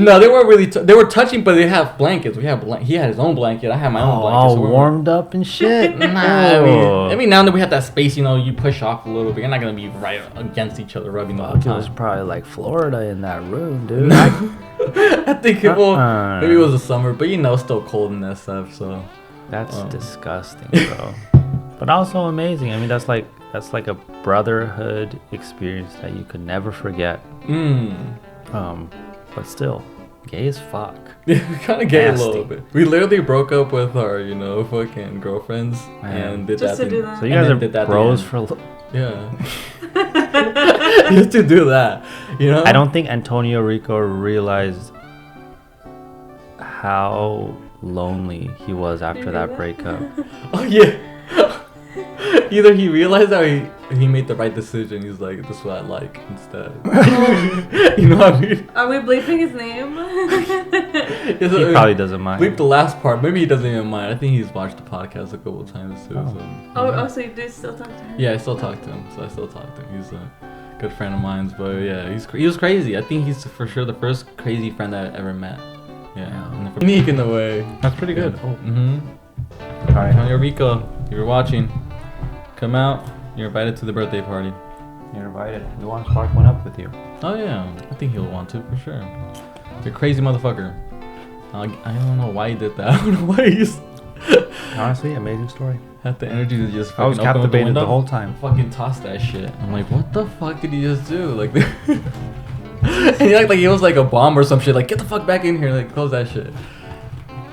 No, they weren't really. They were touching, but they have blankets. He had his own blanket. I had my own blanket. All warmed up and shit. Nah, I mean, now that we have that space, you push off a little bit. You're not gonna be right against each other, rubbing the whole time. It was probably like Florida in that room, dude. I think maybe it was the summer, but still cold in that stuff. So that's disgusting, bro. But also amazing. I mean, that's like a brotherhood experience that you could never forget. But still, gay as fuck. Yeah, we kind of gay a little bit. We literally broke up with our, fucking girlfriends and did just that. To do that. So you guys are bros for. Yeah. Just to do that, I don't think Antonio Rico realized how lonely he was after that breakup. Oh yeah. Either he realized that or he made the right decision. He's like, this is what I like instead. You know what I mean? Are we bleeping his name? He probably doesn't mind. Bleep the last part. Maybe he doesn't even mind. I think he's watched the podcast a couple times too. So you do still talk to him? Yeah, I still talk to him. So I still talk to him. He's a good friend of mine. But yeah, he was crazy. I think he's for sure the first crazy friend I ever met. Yeah. Unique in a way. That's pretty good. Oh. All right, Antonio Rico, if you're watching, come out. You're invited to the birthday party. You're invited. We want to spark one up with you. Oh yeah, I think he'll want to for sure. You're a crazy motherfucker. I don't know why he did that. I don't know why he's. Honestly, amazing story. Had the energy to just. I was captivated the whole time. Fucking toss that shit. I'm like, what the fuck did he just do? Like, and he acted like he was like a bomb or some shit. Like, get the fuck back in here. Like, close that shit.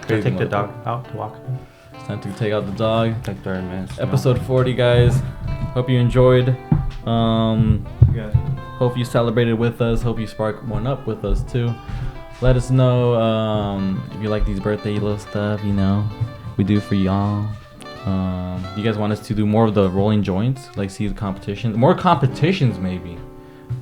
Crazy. Take the dog out to walk again. Time to take out the dog. Like 30 minutes. Episode 40, guys. Hope you enjoyed. Hope you celebrated with us. Hope you sparked one up with us too. Let us know if you like these birthday little stuff. We do for y'all. You guys want us to do more of the rolling joints? Like see the competition, more competitions maybe.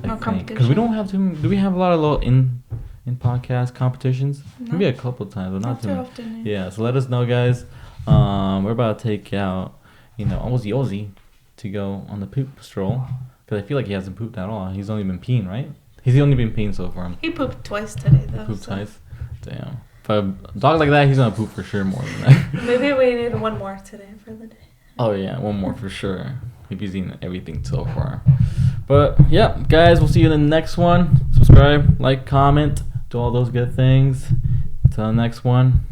Because we don't have too. Do we have a lot of little in podcast competitions? No. Maybe a couple times, but not too often. Yeah. So let us know, guys. We're about to take out, Ozzy to go on the poop stroll. Because I feel like he hasn't pooped at all. He's only been peeing, right? He's only been peeing so far. He pooped twice today, though. He pooped twice? Damn. If a dog like that, he's going to poop for sure more than that. Maybe we need one more today for the day. Oh yeah, one more for sure. If you've seen everything so far. But yeah, guys, we'll see you in the next one. Subscribe, like, comment, do all those good things. Until the next one,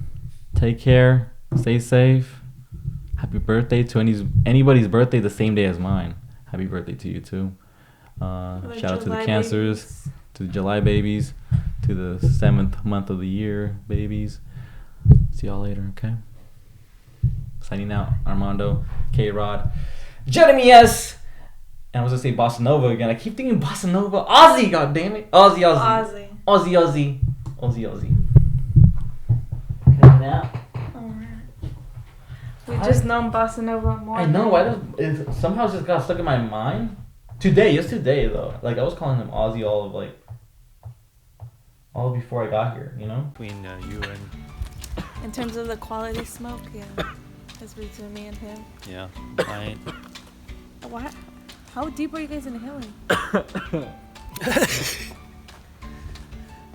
take care, stay safe. Happy birthday to anybody's birthday the same day as mine. Happy birthday to you too. Shout out to the cancers, to the July babies, to the 7th month of the year babies. See y'all later, okay? Signing out, Armando, K-Rod, Jeremy S. And I was gonna say Bossa Nova again. I keep thinking Bossa Nova. Ozzy, god damn it. Ozzy. Ozzy. Okay, now. We just know Bossa Nova more. I know. Why does it somehow just got stuck in my mind? Today though. Like I was calling him Ozzy all before I got here. You know. Between you and. In terms of the quality smoke, yeah, it's between me and him. Yeah. Mine. What? How deep are you guys inhaling?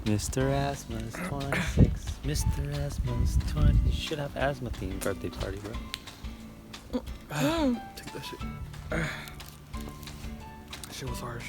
Mr. Asthma's 26. Mr. Asthma's 20. You should have asthma themed birthday party, bro. Take that shit. That shit was harsh.